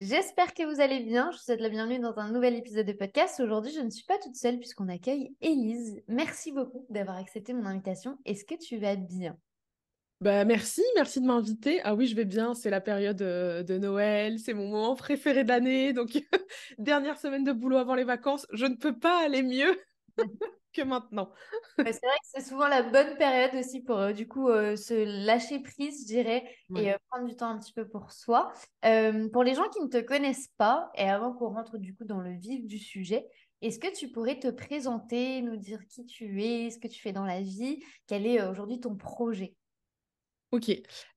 J'espère que vous allez bien. Je vous souhaite la bienvenue dans un nouvel épisode de podcast. Aujourd'hui, je ne suis pas toute seule puisqu'on accueille Élise. Merci beaucoup d'avoir accepté mon invitation. Est-ce que tu vas bien? Bah merci de m'inviter. Ah oui, je vais bien, c'est la période de Noël, c'est mon moment préféré de l'année, donc dernière semaine de boulot avant les vacances, je ne peux pas aller mieux que maintenant. Ouais, c'est vrai que c'est souvent la bonne période aussi pour se lâcher prise, je dirais, et Ouais. prendre du temps un petit peu pour soi. Pour les gens qui ne te connaissent pas, et avant qu'on rentre du coup dans le vif du sujet, est-ce que tu pourrais te présenter, nous dire qui tu es, ce que tu fais dans la vie, quel est aujourd'hui ton projet? Ok.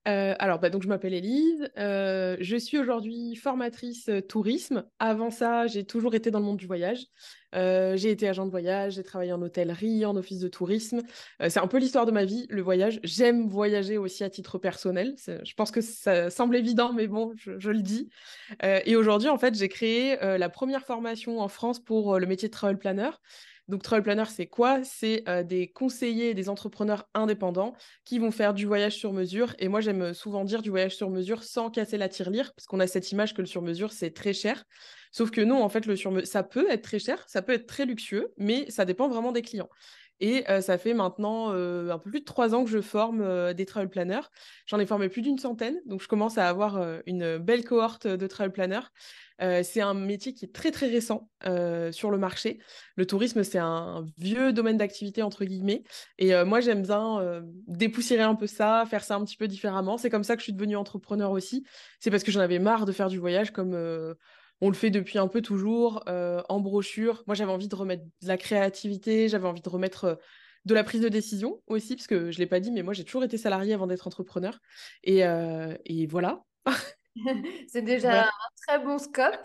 Alors donc je m'appelle Élise. Je suis aujourd'hui formatrice tourisme. Avant ça, j'ai toujours été dans le monde du voyage. J'ai été agent de voyage, j'ai travaillé en hôtellerie, en office de tourisme. C'est un peu l'histoire de ma vie, le voyage. J'aime voyager aussi à titre personnel. Je pense que ça semble évident, mais bon, je le dis. Et aujourd'hui, en fait, j'ai créé la première formation en France pour le métier de travel planner. Donc, travel planner, c'est quoi? C'est des conseillers, des entrepreneurs indépendants qui vont faire du voyage sur mesure. Et moi, j'aime souvent dire du voyage sur mesure sans casser la tirelire, parce qu'on a cette image que le sur mesure, c'est très cher. Sauf que non, en fait, ça peut être très cher, ça peut être très luxueux, mais ça dépend vraiment des clients. Et ça fait maintenant un peu plus de 3 ans que je forme des travel planners. J'en ai formé plus d'une centaine, donc je commence à avoir une belle cohorte de travel planners. C'est un métier qui est très très récent sur le marché. Le tourisme, c'est un vieux domaine d'activité entre guillemets. Et moi, j'aime bien dépoussiérer un peu ça, faire ça un petit peu différemment. C'est comme ça que je suis devenue entrepreneur aussi. C'est parce que j'en avais marre de faire du voyage comme on le fait depuis un peu toujours, en brochure. Moi, j'avais envie de remettre de la créativité, j'avais envie de remettre de la prise de décision aussi, parce que je ne l'ai pas dit, mais moi, j'ai toujours été salariée avant d'être entrepreneur. Et voilà. C'est déjà Voilà. un très bon scope.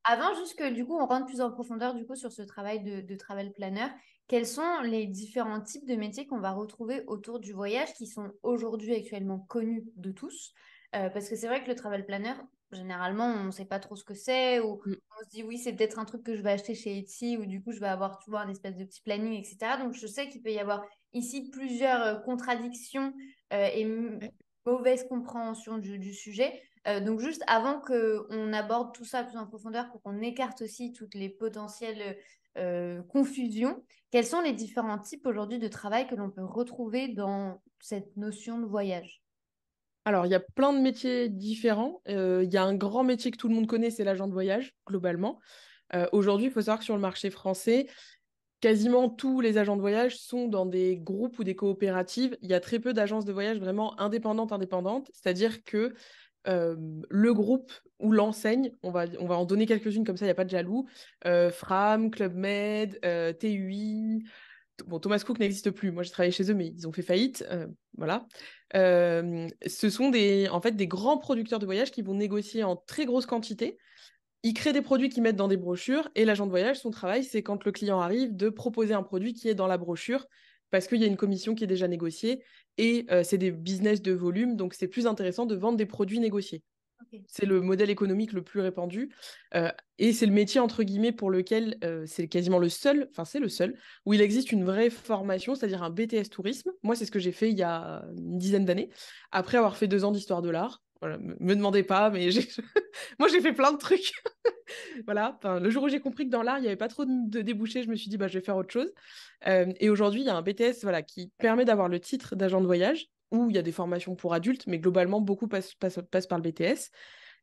Avant, juste que du coup, on rentre plus en profondeur du coup sur ce travail de travel planner. Quels sont les différents types de métiers qu'on va retrouver autour du voyage qui sont aujourd'hui actuellement connus de tous? Parce que c'est vrai que le travel planner, généralement, on ne sait pas trop ce que c'est ou Mm. on se dit oui, c'est peut-être un truc que je vais acheter chez Etsy ou du coup, je vais avoir, tu vois, un espèce de petit planning, etc. Donc, je sais qu'il peut y avoir ici plusieurs contradictions et Ouais. mauvaise compréhension du sujet. Donc juste avant qu'on aborde tout ça plus en profondeur pour qu'on écarte aussi toutes les potentielles confusions, quels sont les différents types aujourd'hui de travail que l'on peut retrouver dans cette notion de voyage? Alors, il y a plein de métiers différents. Il y a un grand métier que tout le monde connaît, c'est l'agent de voyage, globalement. Aujourd'hui, il faut savoir que sur le marché français, quasiment tous les agents de voyage sont dans des groupes ou des coopératives. Il y a très peu d'agences de voyage vraiment indépendantes, c'est-à-dire que le groupe ou l'enseigne, on va en donner quelques-unes comme ça, il n'y a pas de jaloux, Fram, Club Med, TUI, bon, Thomas Cook n'existe plus. Moi, j'ai travaillé chez eux, mais ils ont fait faillite. Voilà. Ce sont en fait, des grands producteurs de voyage qui vont négocier en très grosse quantité. Ils créent des produits qu'ils mettent dans des brochures et l'agent de voyage, son travail, c'est quand le client arrive de proposer un produit qui est dans la brochure parce qu'il y a une commission qui est déjà négociée et c'est des business de volume, donc c'est plus intéressant de vendre des produits négociés. Ok. C'est le modèle économique le plus répandu euh, et c'est le métier entre guillemets pour lequel c'est quasiment le seul, enfin c'est le seul, où il existe une vraie formation, c'est-à-dire un BTS tourisme. Moi, c'est ce que j'ai fait il y a une dizaine d'années, après avoir fait 2 ans d'histoire de l'art. Voilà, me demandez pas, mais moi j'ai fait plein de trucs. Voilà, enfin, le jour où j'ai compris que dans l'art, il n'y avait pas trop de débouchés, je me suis dit, bah, je vais faire autre chose. Et aujourd'hui, il y a un BTS voilà, qui permet d'avoir le titre d'agent de voyage, où il y a des formations pour adultes, mais globalement, beaucoup passent par le BTS.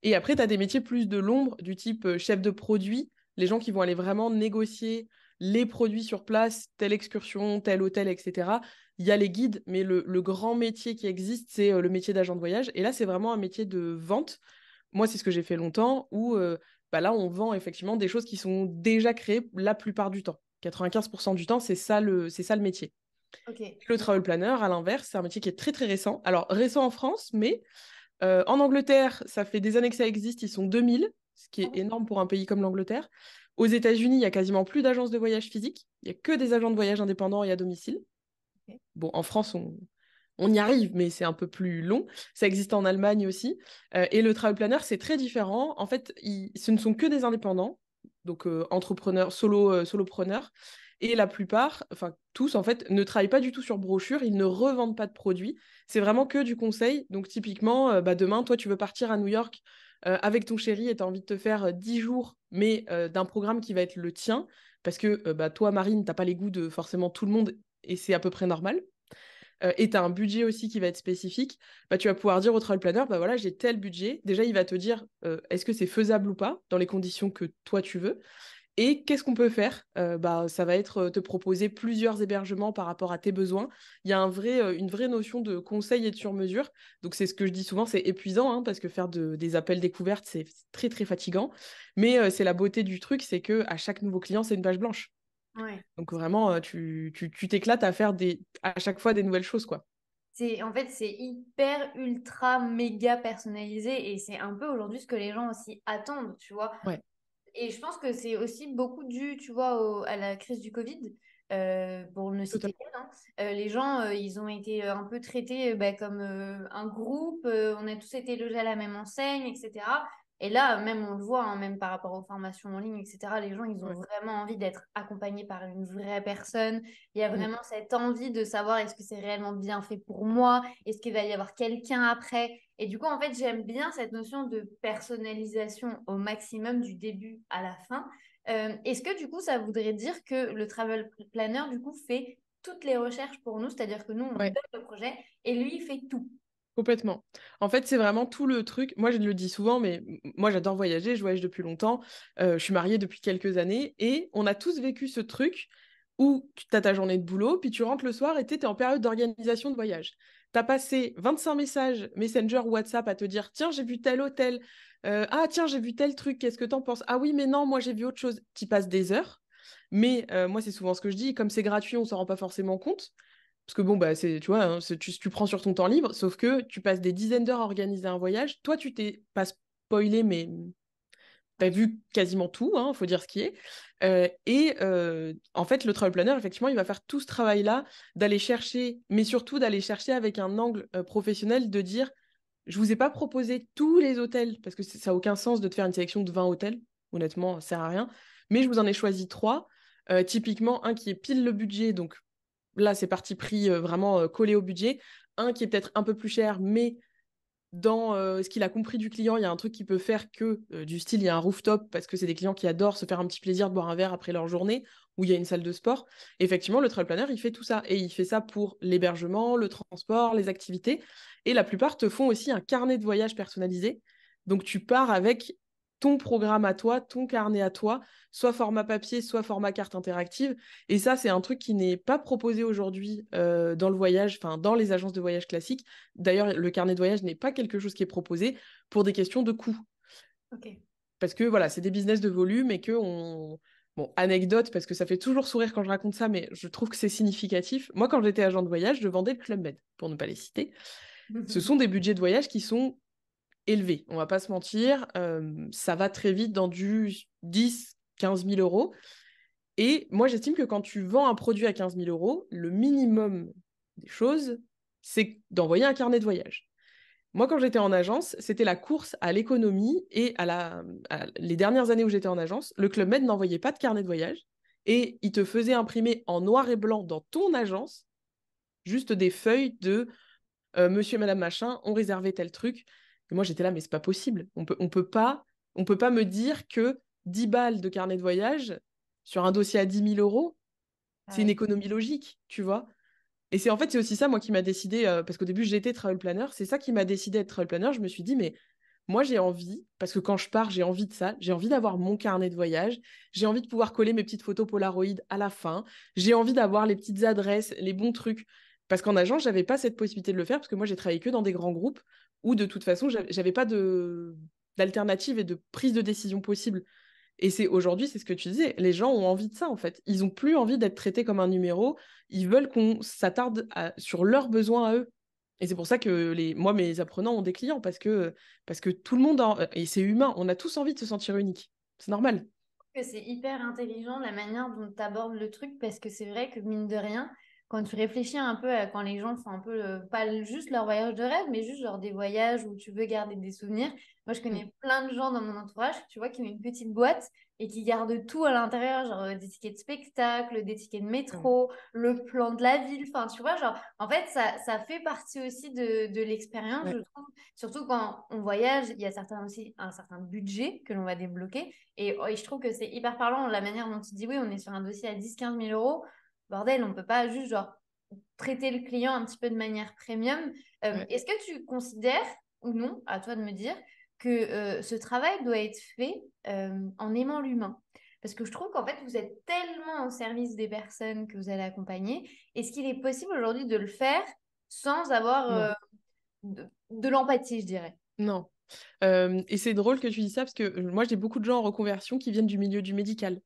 Et après, tu as des métiers plus de l'ombre, du type chef de produit, les gens qui vont aller vraiment négocier les produits sur place, telle excursion, tel hôtel, etc. Il y a les guides, mais le grand métier qui existe, c'est le métier d'agent de voyage. Et là, c'est vraiment un métier de vente. Moi, c'est ce que j'ai fait longtemps, où bah là, on vend effectivement des choses qui sont déjà créées la plupart du temps. 95% du temps, c'est ça le métier. Ok. Le Donc, travel planner, à l'inverse, c'est un métier qui est très très récent. Alors, récent en France, mais en Angleterre, ça fait des années que ça existe, ils sont 2000, ce qui est énorme pour un pays comme l'Angleterre. Aux États-Unis, il y a quasiment plus d'agences de voyage physiques, il y a que des agents de voyage indépendants et à domicile. ok. Bon, en France, on y arrive, mais c'est un peu plus long. Ça existe en Allemagne aussi. Et le travel planner, c'est très différent. En fait, ce ne sont que des indépendants, donc entrepreneurs, solopreneurs. Et la plupart, enfin tous en fait, ne travaillent pas du tout sur brochure, ils ne revendent pas de produits. C'est vraiment que du conseil. Donc typiquement, bah, demain, toi, tu veux partir à New York avec ton chéri et tu as envie de te faire 10 jours, mais d'un programme qui va être le tien, parce que bah, toi, Marine, t'as pas les goûts de forcément tout le monde et c'est à peu près normal. Et tu as un budget aussi qui va être spécifique, bah, tu vas pouvoir dire au travel planner, bah voilà, j'ai tel budget. Déjà, il va te dire est-ce que c'est faisable ou pas dans les conditions que toi tu veux. Et qu'est-ce qu'on peut faire? Bah, ça va être te proposer plusieurs hébergements par rapport à tes besoins. Il y a une vraie notion de conseil et de sur-mesure. Donc, c'est ce que je dis souvent, c'est épuisant, hein, parce que faire des appels découvertes, c'est très, très fatigant. Mais c'est la beauté du truc, c'est que à chaque nouveau client, c'est une page blanche. Ouais. Donc, vraiment, tu t'éclates à faire à chaque fois des nouvelles choses, quoi. En fait, c'est hyper, ultra, méga personnalisé et c'est un peu aujourd'hui ce que les gens aussi attendent, tu vois. Ouais, Et je pense que c'est aussi beaucoup dû, tu vois, à la crise du Covid, pour ne citer totalement. qu'elle, hein. Les gens, ils ont été un peu traités bah, comme un groupe, on a tous été logés à la même enseigne, etc. Et là, même on le voit, hein, même par rapport aux formations en ligne, etc., les gens, ils ont Ouais. vraiment envie d'être accompagnés par une vraie personne. Il y a Mm. vraiment cette envie de savoir est-ce que c'est réellement bien fait pour moi, est-ce qu'il va y avoir quelqu'un après. Et du coup, en fait, j'aime bien cette notion de personnalisation au maximum du début à la fin. Est-ce que du coup, ça voudrait dire que le travel planner, du coup, fait toutes les recherches pour nous, c'est-à-dire que nous, on lui Ouais. donne le projet et lui, il fait tout. Complètement. En fait, c'est vraiment tout le truc. Moi, je le dis souvent, mais moi, j'adore voyager. Je voyage depuis longtemps. Je suis mariée depuis quelques années. Et on a tous vécu ce truc où tu as ta journée de boulot, puis tu rentres le soir et tu es en période d'organisation de voyage. Tu as passé 25 messages Messenger ou WhatsApp à te dire, tiens, j'ai vu tel hôtel. Ah, tiens, j'ai vu tel truc. Qu'est-ce que t'en penses? Ah oui, mais non, moi, j'ai vu autre chose. Tu passes des heures. Mais moi, c'est souvent ce que je dis. Comme c'est gratuit, on s'en rend pas forcément compte. Parce que bon, bah, tu vois, hein, tu prends sur ton temps libre, sauf que tu passes des dizaines d'heures à organiser un voyage. Toi, tu t'es pas spoilé, mais t'as vu quasiment tout, hein, faut dire ce qui est. En fait, le travel planner, effectivement, il va faire tout ce travail-là, d'aller chercher, mais surtout d'aller chercher avec un angle professionnel, de dire, je vous ai pas proposé tous les hôtels, parce que ça n'a aucun sens de te faire une sélection de 20 hôtels, honnêtement, ça sert à rien, mais je vous en ai choisi trois. Typiquement, un qui est pile le budget, donc là, c'est parti pris vraiment collé au budget. Un qui est peut-être un peu plus cher, mais dans ce qu'il a compris du client, il y a un truc qui peut faire que, du style, il y a un rooftop, parce que c'est des clients qui adorent se faire un petit plaisir de boire un verre après leur journée, où il y a une salle de sport. Et effectivement, le travel planner, il fait tout ça. Et il fait ça pour l'hébergement, le transport, les activités. Et la plupart te font aussi un carnet de voyage personnalisé. Donc tu pars avec ton programme à toi, ton carnet à toi, soit format papier, soit format carte interactive. Et ça, c'est un truc qui n'est pas proposé aujourd'hui dans le voyage, enfin dans les agences de voyage classiques. D'ailleurs, le carnet de voyage n'est pas quelque chose qui est proposé pour des questions de coût. Ok. Parce que voilà, c'est des business de volume et que Bon, anecdote, parce que ça fait toujours sourire quand je raconte ça, mais je trouve que c'est significatif. Moi, quand j'étais agent de voyage, je vendais le Club Med, pour ne pas les citer. Ce sont des budgets de voyage qui sont élevés, on va pas se mentir. Ça va très vite dans du 10 000 à 15 000 euros. Et moi, j'estime que quand tu vends un produit à 15 000 euros, le minimum des choses, c'est d'envoyer un carnet de voyage. Moi, quand j'étais en agence, c'était la course à l'économie et les dernières années où j'étais en agence, le Club Med n'envoyait pas de carnet de voyage et il te faisait imprimer en noir et blanc dans ton agence juste des feuilles de monsieur et madame machin ont réservé tel truc. Et moi, j'étais là, mais c'est pas possible. On peut pas me dire que 10 balles de carnet de voyage sur un dossier à 10 000 euros, c'est une Ouais. économie logique, tu vois. Et en fait, c'est aussi ça, moi, qui m'a décidé, parce qu'au début, j'étais travel planner, c'est ça qui m'a décidé d'être travel planner. Je me suis dit, mais moi, j'ai envie, parce que quand je pars, j'ai envie de ça, j'ai envie d'avoir mon carnet de voyage, j'ai envie de pouvoir coller mes petites photos Polaroid à la fin, j'ai envie d'avoir les petites adresses, les bons trucs. Parce qu'en agence, j'avais pas cette possibilité de le faire, parce que moi, j'ai travaillé que dans des grands groupes où, de toute façon, j'avais pas d'alternative et de prise de décision possible. Et c'est aujourd'hui, c'est ce que tu disais, les gens ont envie de ça en fait. Ils ont plus envie d'être traités comme un numéro, ils veulent qu'on s'attarde sur leurs besoins à eux. Et c'est pour ça que moi, mes apprenants ont des clients, parce que tout le monde, et c'est humain, on a tous envie de se sentir unique. C'est normal. Que c'est hyper intelligent la manière dont tu abordes le truc parce que c'est vrai que mine de rien, quand tu réfléchis un peu à quand les gens font un peu, pas juste leur voyage de rêve, mais juste genre des voyages où tu veux garder des souvenirs. Moi, je Mm. connais plein de gens dans mon entourage, tu vois, qui ont une petite boîte et qui gardent tout à l'intérieur, genre des tickets de spectacle, des tickets de Ah ouais. métro, le plan de la ville. Enfin, tu vois, genre, en fait, ça fait partie aussi de l'expérience, je Ouais. trouve. Surtout quand on voyage, il y a certains aussi un certain budget que l'on va débloquer. Et je trouve que c'est hyper parlant la manière dont tu dis, oui, on est sur un dossier à 10 15 000 euros. Bordel, on peut pas juste genre traiter le client un petit peu de manière premium. Ouais. Est-ce que tu considères, ou non, à toi de me dire, que ce travail doit être fait en aimant l'humain? Parce que je trouve qu'en fait, vous êtes tellement au service des personnes que vous allez accompagner. Est-ce qu'il est possible aujourd'hui de le faire sans avoir Non. de l'empathie, je dirais? Non. Et c'est drôle que tu dis ça parce que moi, j'ai beaucoup de gens en reconversion qui viennent du milieu du médical.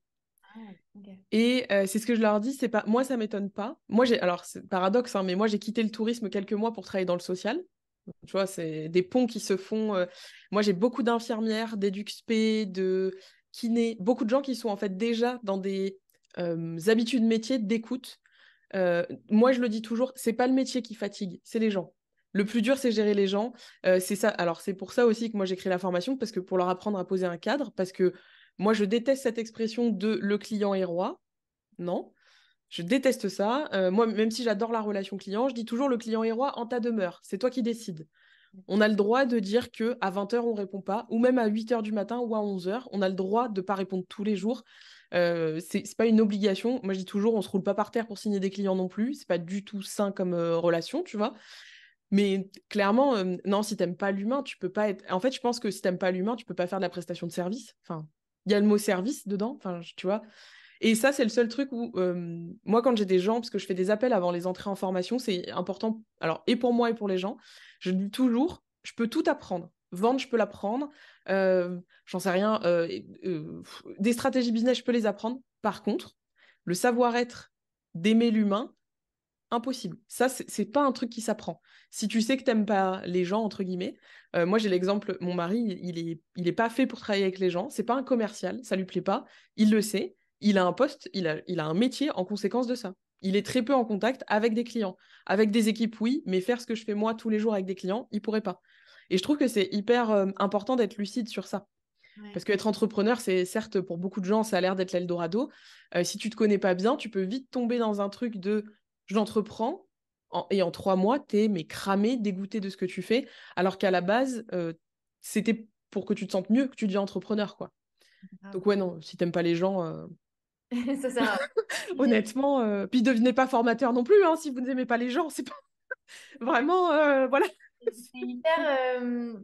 Ah, ok. Et c'est ce que je leur dis, c'est pas moi, ça m'étonne pas. Moi, alors c'est paradoxe, hein, mais moi j'ai quitté le tourisme quelques mois pour travailler dans le social. Tu vois, c'est des ponts qui se font. Moi, j'ai beaucoup d'infirmières, d'éduc-spé, de kinés, beaucoup de gens qui sont en fait déjà dans des habitudes métiers d'écoute. Moi, je le dis toujours, c'est pas le métier qui fatigue, c'est les gens. Le plus dur, c'est gérer les gens. C'est ça. Alors, c'est pour ça aussi que moi j'ai créé la formation, parce que pour leur apprendre à poser un cadre, parce que moi, je déteste cette expression de le client est roi. Non, je déteste ça. Moi, même si j'adore la relation client, je dis toujours le client est roi en ta demeure. C'est toi qui décides. On a le droit de dire que à 20 h on répond pas, ou même à 8 h du matin ou à 11 h. On a le droit de pas répondre tous les jours. C'est pas une obligation. Moi, je dis toujours, on se roule pas par terre pour signer des clients non plus. C'est pas du tout sain comme relation, tu vois. Mais clairement, non, si t'aimes pas l'humain, tu peux pas être. En fait, je pense que si t'aimes pas l'humain, tu peux pas faire de la prestation de service. Enfin, il y a le mot service dedans. Enfin, tu vois. Et ça, c'est le seul truc où, moi, quand j'ai des gens, parce que je fais des appels avant les entrées en formation, c'est important, alors, et pour moi et pour les gens, je dis toujours, je peux tout apprendre. Vendre, je peux l'apprendre. J'en sais rien. Des stratégies business, je peux les apprendre. Par contre, le savoir-être d'aimer l'humain, impossible. Ça, c'est pas un truc qui s'apprend. Si tu sais que t'aimes pas les gens, entre guillemets, moi j'ai l'exemple, mon mari, il est pas fait pour travailler avec les gens, c'est pas un commercial, ça lui plaît pas, il le sait, il a un poste, il a un métier en conséquence de ça. Il est très peu en contact avec des clients. Avec des équipes, oui, mais faire ce que je fais moi tous les jours avec des clients, il pourrait pas. Et je trouve que c'est hyper important d'être lucide sur ça. Ouais. Parce qu'être entrepreneur, c'est certes, pour beaucoup de gens, ça a l'air d'être l'Eldorado. Si tu te connais pas bien, tu peux vite tomber dans un truc de je l'entreprends et en 3 mois, t'es mais cramé, dégoûté de ce que tu fais, alors qu'à la base, c'était pour que tu te sentes mieux que tu deviens entrepreneur, quoi. Grave. Donc ouais, non, si t'aimes pas les gens, Ça sert à rien. honnêtement, puis devenez pas formateur non plus, hein, si vous n'aimez pas les gens, c'est pas vraiment, voilà. C'est hyper.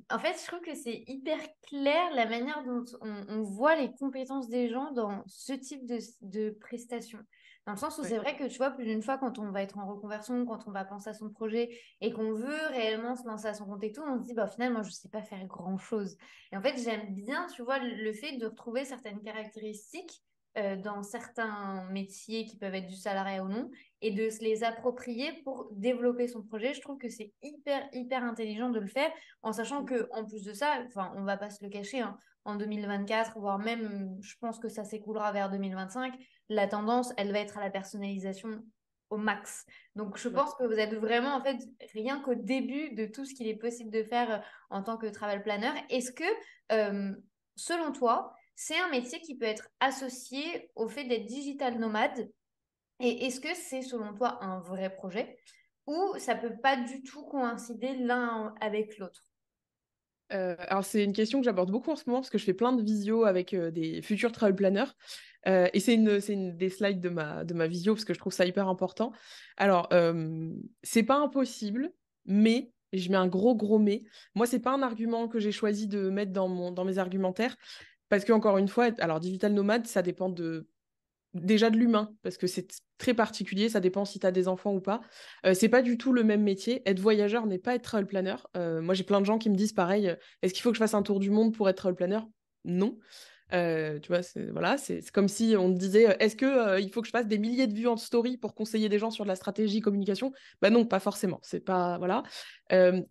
En fait, je trouve que c'est hyper clair la manière dont on voit les compétences des gens dans ce type de prestations. Dans le sens où Ouais. c'est vrai que tu vois, plus d'une fois, quand on va être en reconversion, quand on va penser à son projet et qu'on veut réellement se lancer à son compte et tout, on se dit, bah, finalement, je ne sais pas faire grand-chose. Et en fait, j'aime bien, tu vois, le fait de retrouver certaines caractéristiques dans certains métiers qui peuvent être du salariat ou non et de se les approprier pour développer son projet. Je trouve que c'est hyper, hyper intelligent de le faire, en sachant que en plus de ça, enfin, on va pas se le cacher, hein, en 2024, voire même, je pense que ça s'écoulera vers 2025, la tendance, elle va être à la personnalisation au max. Donc, je Ouais. pense que vous êtes vraiment, en fait, rien qu'au début de tout ce qu'il est possible de faire en tant que travel planner. Est-ce que, selon toi, c'est un métier qui peut être associé au fait d'être digital nomade et est-ce que c'est selon toi un vrai projet ou ça peut pas du tout coïncider l'un avec l'autre? Alors, c'est une question que j'aborde beaucoup en ce moment parce que je fais plein de visios avec des futurs travel planners. Et c'est une des slides de ma visio parce que je trouve ça hyper important. Alors, c'est pas impossible, mais, et je mets un gros, gros mais, moi, c'est pas un argument que j'ai choisi de mettre dans mes argumentaires parce que, encore une fois, alors, digital nomade, ça dépend déjà de l'humain, parce que c'est très particulier, ça dépend si tu as des enfants ou pas. C'est pas du tout le même métier. Être voyageur n'est pas être travel planner. Moi, j'ai plein de gens qui me disent pareil, est-ce qu'il faut que je fasse un tour du monde pour être travel planner? Non. Tu vois, c'est comme si on te disait, est-ce que il faut que je fasse des milliers de vues en story pour conseiller des gens sur de la stratégie communication? Bah non, pas forcément. C'est pas, voilà.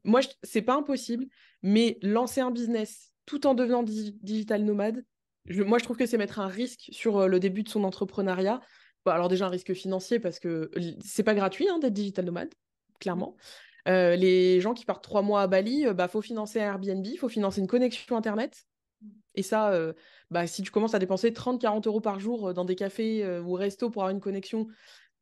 Moi, c'est pas impossible, mais lancer un business tout en devenant digital nomade, moi, je trouve que c'est mettre un risque sur le début de son entrepreneuriat Bon, alors déjà un risque financier parce que c'est pas gratuit d'être digital nomade, clairement. Les gens qui partent 3 mois à Bali, bah, faut financer un Airbnb, faut financer une connexion Internet. Et ça, bah, si tu commences à dépenser 30-40 € par jour dans des cafés ou restos pour avoir une connexion,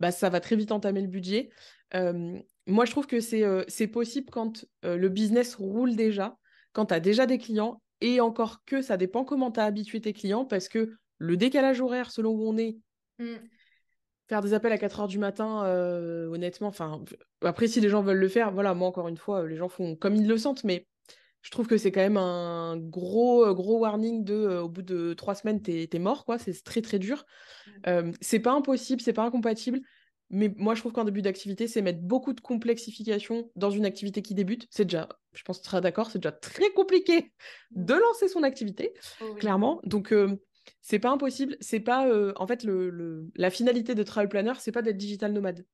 bah, ça va très vite entamer le budget. Moi, je trouve que c'est possible quand le business roule déjà, quand tu as déjà des clients, et encore que ça dépend comment tu as habitué tes clients, parce que le décalage horaire, selon où on est, Mm. faire des appels à 4 heures du matin, honnêtement, enfin, après, si les gens veulent le faire, voilà, moi, encore une fois, les gens font comme ils le sentent, mais je trouve que c'est quand même un gros warning au bout de 3 semaines, t'es mort, quoi. C'est très, très dur. C'est pas impossible, c'est pas incompatible. Mais moi, je trouve qu'en début d'activité, c'est mettre beaucoup de complexification dans une activité qui débute. C'est déjà, je pense que tu seras d'accord, c'est déjà très compliqué Mm. de lancer son activité, Oh oui. clairement. Donc, c'est pas impossible. C'est pas, en fait, la finalité de Travel Planner, c'est pas d'être digital nomade.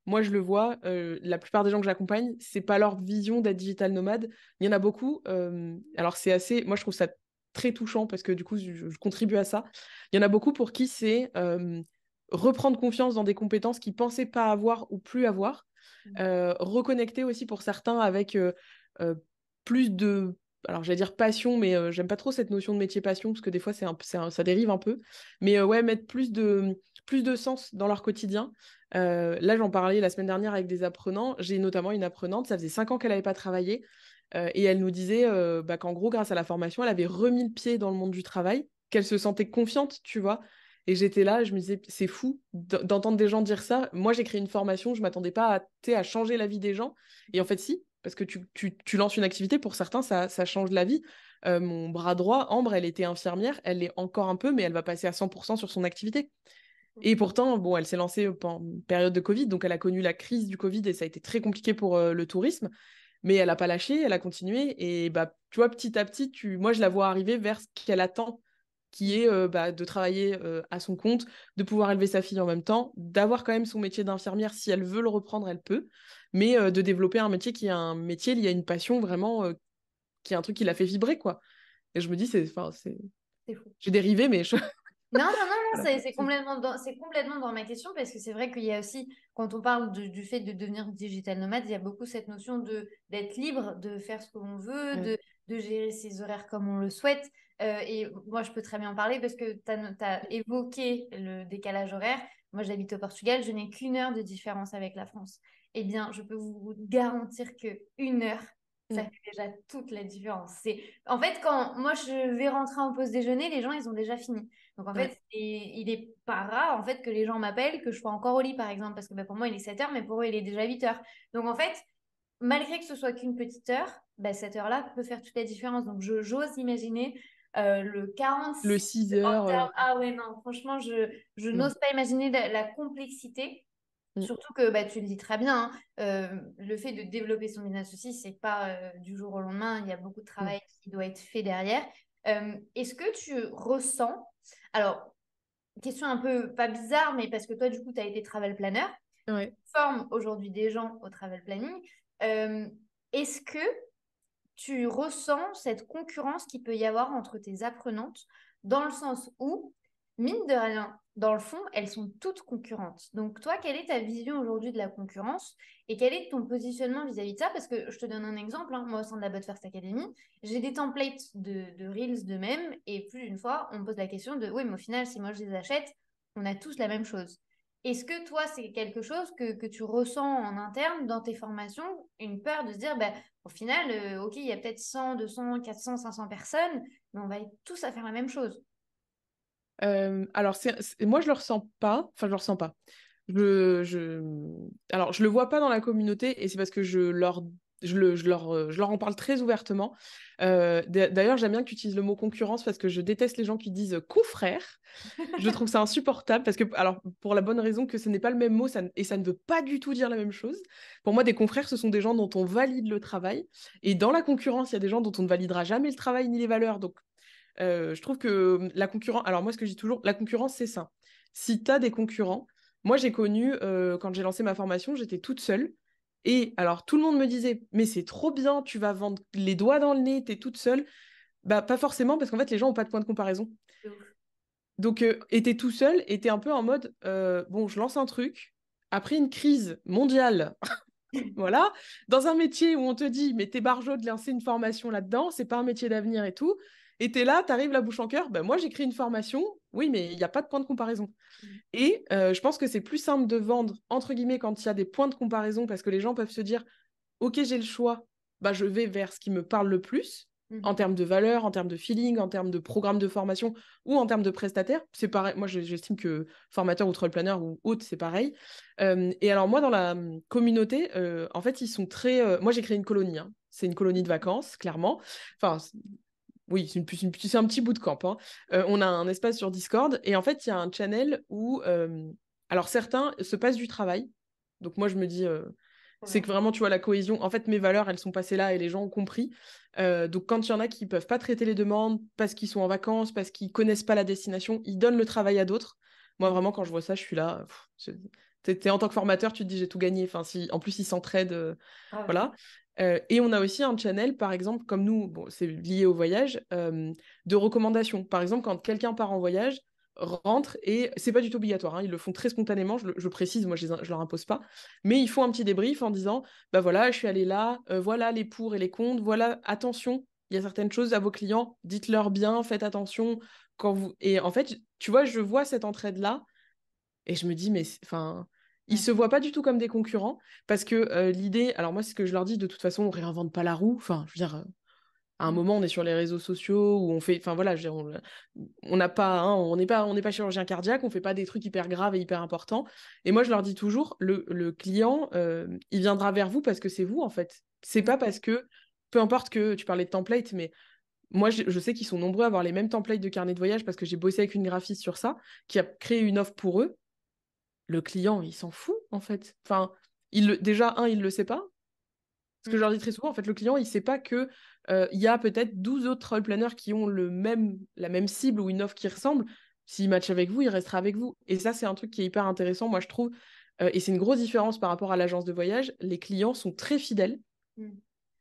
Moi, je le vois, la plupart des gens que j'accompagne, c'est pas leur vision d'être digital nomade. Il y en a beaucoup. Alors, c'est assez. Moi, je trouve ça très touchant parce que du coup, je contribue à ça. Il y en a beaucoup pour qui c'est reprendre confiance dans des compétences qu'ils pensaient pas avoir ou plus avoir. Reconnecter aussi pour certains avec euh, plus de. Alors, j'allais dire passion, mais j'aime pas trop cette notion de métier passion parce que des fois, ça dérive un peu. Mais ouais, mettre plus de sens dans leur quotidien. Là, j'en parlais la semaine dernière avec des apprenants. J'ai notamment une apprenante, ça faisait 5 ans qu'elle n'avait pas travaillé. Et elle nous disait bah, qu'en gros, grâce à la formation, elle avait remis le pied dans le monde du travail, qu'elle se sentait confiante, tu vois. Et j'étais là, je me disais, c'est fou d'entendre des gens dire ça. Moi, j'ai créé une formation, je m'attendais pas à changer la vie des gens. Et en fait, si, parce que tu lances une activité, pour certains, ça change la vie. Mon bras droit, Ambre, elle était infirmière, elle l'est encore un peu, mais elle va passer à 100% sur son activité. Et pourtant, bon, elle s'est lancée pendant une période de Covid, donc elle a connu la crise du Covid et ça a été très compliqué pour le tourisme. Mais elle n'a pas lâché, elle a continué. Et bah, tu vois, petit à petit, moi, je la vois arriver vers ce qu'elle attend, qui est bah, de travailler à son compte, de pouvoir élever sa fille en même temps, d'avoir quand même son métier d'infirmière. Si elle veut le reprendre, elle peut. Mais de développer un métier qui est un métier lié à une passion vraiment, qui est un truc qui la fait vibrer, quoi. Et je me dis, C'est fou. j'ai dérivé, mais Non, non, non, non, voilà. c'est complètement dans ma question parce que c'est vrai qu'il y a aussi, quand on parle du fait de devenir digital nomade, il y a beaucoup cette notion d'être libre, de faire ce que l'on veut, Ouais. de gérer ses horaires comme on le souhaite. Et moi, je peux très bien en parler parce que tu as évoqué le décalage horaire. Moi, j'habite au Portugal, je n'ai qu'une heure de différence avec la France. Eh bien, je peux vous garantir que une heure, ça Mm. fait déjà toute la différence. En fait, quand moi, je vais rentrer en pause déjeuner, les gens, ils ont déjà fini. Donc en Ouais. fait, il est pas rare en fait que les gens m'appellent, que je sois encore au lit par exemple, parce que bah, pour moi il est 7 heures, mais pour eux il est déjà 8 heures. Donc en fait, malgré que ce soit qu'une petite heure, bah, cette heure-là peut faire toute la différence. Donc j'ose imaginer le Le 46 6 en heures. termes... Ah ouais, non, franchement, je Non. n'ose pas imaginer la complexité. Mm. Surtout que bah, tu le dis très bien, le fait de développer son business aussi, c'est pas du jour au lendemain, il y a beaucoup de Non. travail qui doit être fait derrière. Est-ce que tu ressens, alors question un peu pas bizarre, mais parce que toi, du coup, tu as été travel planner, Ouais. forme aujourd'hui des gens au travel planning. Euh, Est-ce que tu ressens cette concurrence qu'il peut y avoir entre tes apprenantes dans le sens où, mine de rien, dans le fond, elles sont toutes concurrentes. Donc toi, quelle est ta vision aujourd'hui de la concurrence et quel est ton positionnement vis-à-vis de ça? Parce que je te donne un exemple, hein. Moi, au sein de la But First Academy, j'ai des templates de Reels de même et plus d'une fois, on me pose la question de, oui, mais au final, si moi je les achète, on a tous la même chose. Est-ce que toi, c'est quelque chose que tu ressens en interne dans tes formations, une peur de se dire, bah, au final, ok, il y a peut-être 100, 200, 400, 500 personnes, mais on va être tous à faire la même chose. Alors, moi, je le ressens pas. Enfin, je le ressens pas. Alors, je le vois pas dans la communauté et c'est parce que je leur en parle très ouvertement. D'ailleurs, j'aime bien que tu utilises le mot concurrence parce que je déteste les gens qui disent confrère. Je trouve ça insupportable parce que, alors, pour la bonne raison que ce n'est pas le même mot et ça ne veut pas du tout dire la même chose. Pour moi, des confrères, ce sont des gens dont on valide le travail. Et dans la concurrence, il y a des gens dont on ne validera jamais le travail ni les valeurs. Donc, je trouve que la concurrence, alors moi ce que je dis toujours, la concurrence c'est ça. Si tu as des concurrents, moi j'ai connu, quand j'ai lancé ma formation, j'étais toute seule. Et alors tout le monde me disait, mais c'est trop bien, tu vas vendre les doigts dans le nez, t'es toute seule. Bah pas forcément parce qu'en fait les gens n'ont pas de point de comparaison. De ouf. Donc, et t'es tout seul et t'es un peu en mode, bon, je lance un truc. Après une crise mondiale, voilà, dans un métier où on te dit, mais t'es barjot de lancer une formation là-dedans, c'est pas un métier d'avenir et tout. Et t'es là, t'arrives la bouche en cœur, ben moi j'ai créé une formation, oui, mais il n'y a pas de point de comparaison. Et je pense que c'est plus simple de vendre, entre guillemets, quand il y a des points de comparaison, parce que les gens peuvent se dire, ok, j'ai le choix, bah, je vais vers ce qui me parle le plus, en Mhm. termes de valeur, en termes de feeling, en termes de programme de formation ou en termes de prestataire. C'est pareil, moi j'estime que formateur ou troll planner ou autre, c'est pareil. Et alors moi, dans la communauté, en fait, ils sont très... moi, j'ai créé une colonie, hein. C'est une colonie de vacances, clairement. Enfin, oui, c'est un petit bout de camp, hein. On a un espace sur Discord et en fait, il y a un channel où, alors certains se passent du travail. Donc moi, je me dis, Trop c'est bien. que vraiment, tu vois, la cohésion. En fait, mes valeurs, elles sont passées là et les gens ont compris. Donc quand il y en a qui peuvent pas traiter les demandes parce qu'ils sont en vacances, parce qu'ils connaissent pas la destination, ils donnent le travail à d'autres. Moi, Mhm. vraiment, quand je vois ça, je suis là. T'es en tant que formateur, tu te dis j'ai tout gagné. Enfin, si, en plus, ils s'entraident. Grave. Voilà. Et on a aussi un channel, par exemple, comme nous, bon, c'est lié au voyage, de recommandations. Par exemple, quand quelqu'un part en voyage, rentre, et c'est pas du tout obligatoire, hein, ils le font très spontanément, je précise, moi je leur impose pas, mais ils font un petit débrief en disant, bah voilà, je suis allé là, voilà les pour et les contre, voilà, attention, il y a certaines choses à vos clients, dites-leur bien, faites attention quand vous... Et en fait, tu vois, je vois cette entraide-là, et je me dis, mais enfin, ils Ouais. se voient pas du tout comme des concurrents, parce que l'idée, alors moi, c'est ce que je leur dis, de toute façon, on réinvente pas la roue. Enfin, je veux dire, à un Mhm. moment, on est sur les réseaux sociaux, où on fait, enfin voilà, je veux dire, on n'a pas, hein, on n'est pas chirurgien cardiaque, on fait pas des trucs hyper graves et hyper importants. Et moi, je leur dis toujours, le client, il viendra vers vous parce que c'est vous, en fait. C'est pas parce que, peu importe que tu parlais de template, mais moi, je sais qu'ils sont nombreux à avoir les mêmes templates de carnet de voyage parce que j'ai bossé avec une graphiste sur ça, qui a créé une offre pour eux. Le client, il s'en fout, en fait. Enfin, déjà, il le sait pas. Ce que je Mhm. leur dis très souvent, en fait, le client, il sait pas que il y a peut-être 12 autres role planners qui ont la même cible ou une offre qui ressemble. S'il match avec vous, il restera avec vous. Et ça, c'est un truc qui est hyper intéressant, moi, je trouve. Et c'est une grosse différence par rapport à l'agence de voyage. Les clients sont très fidèles, Mhm.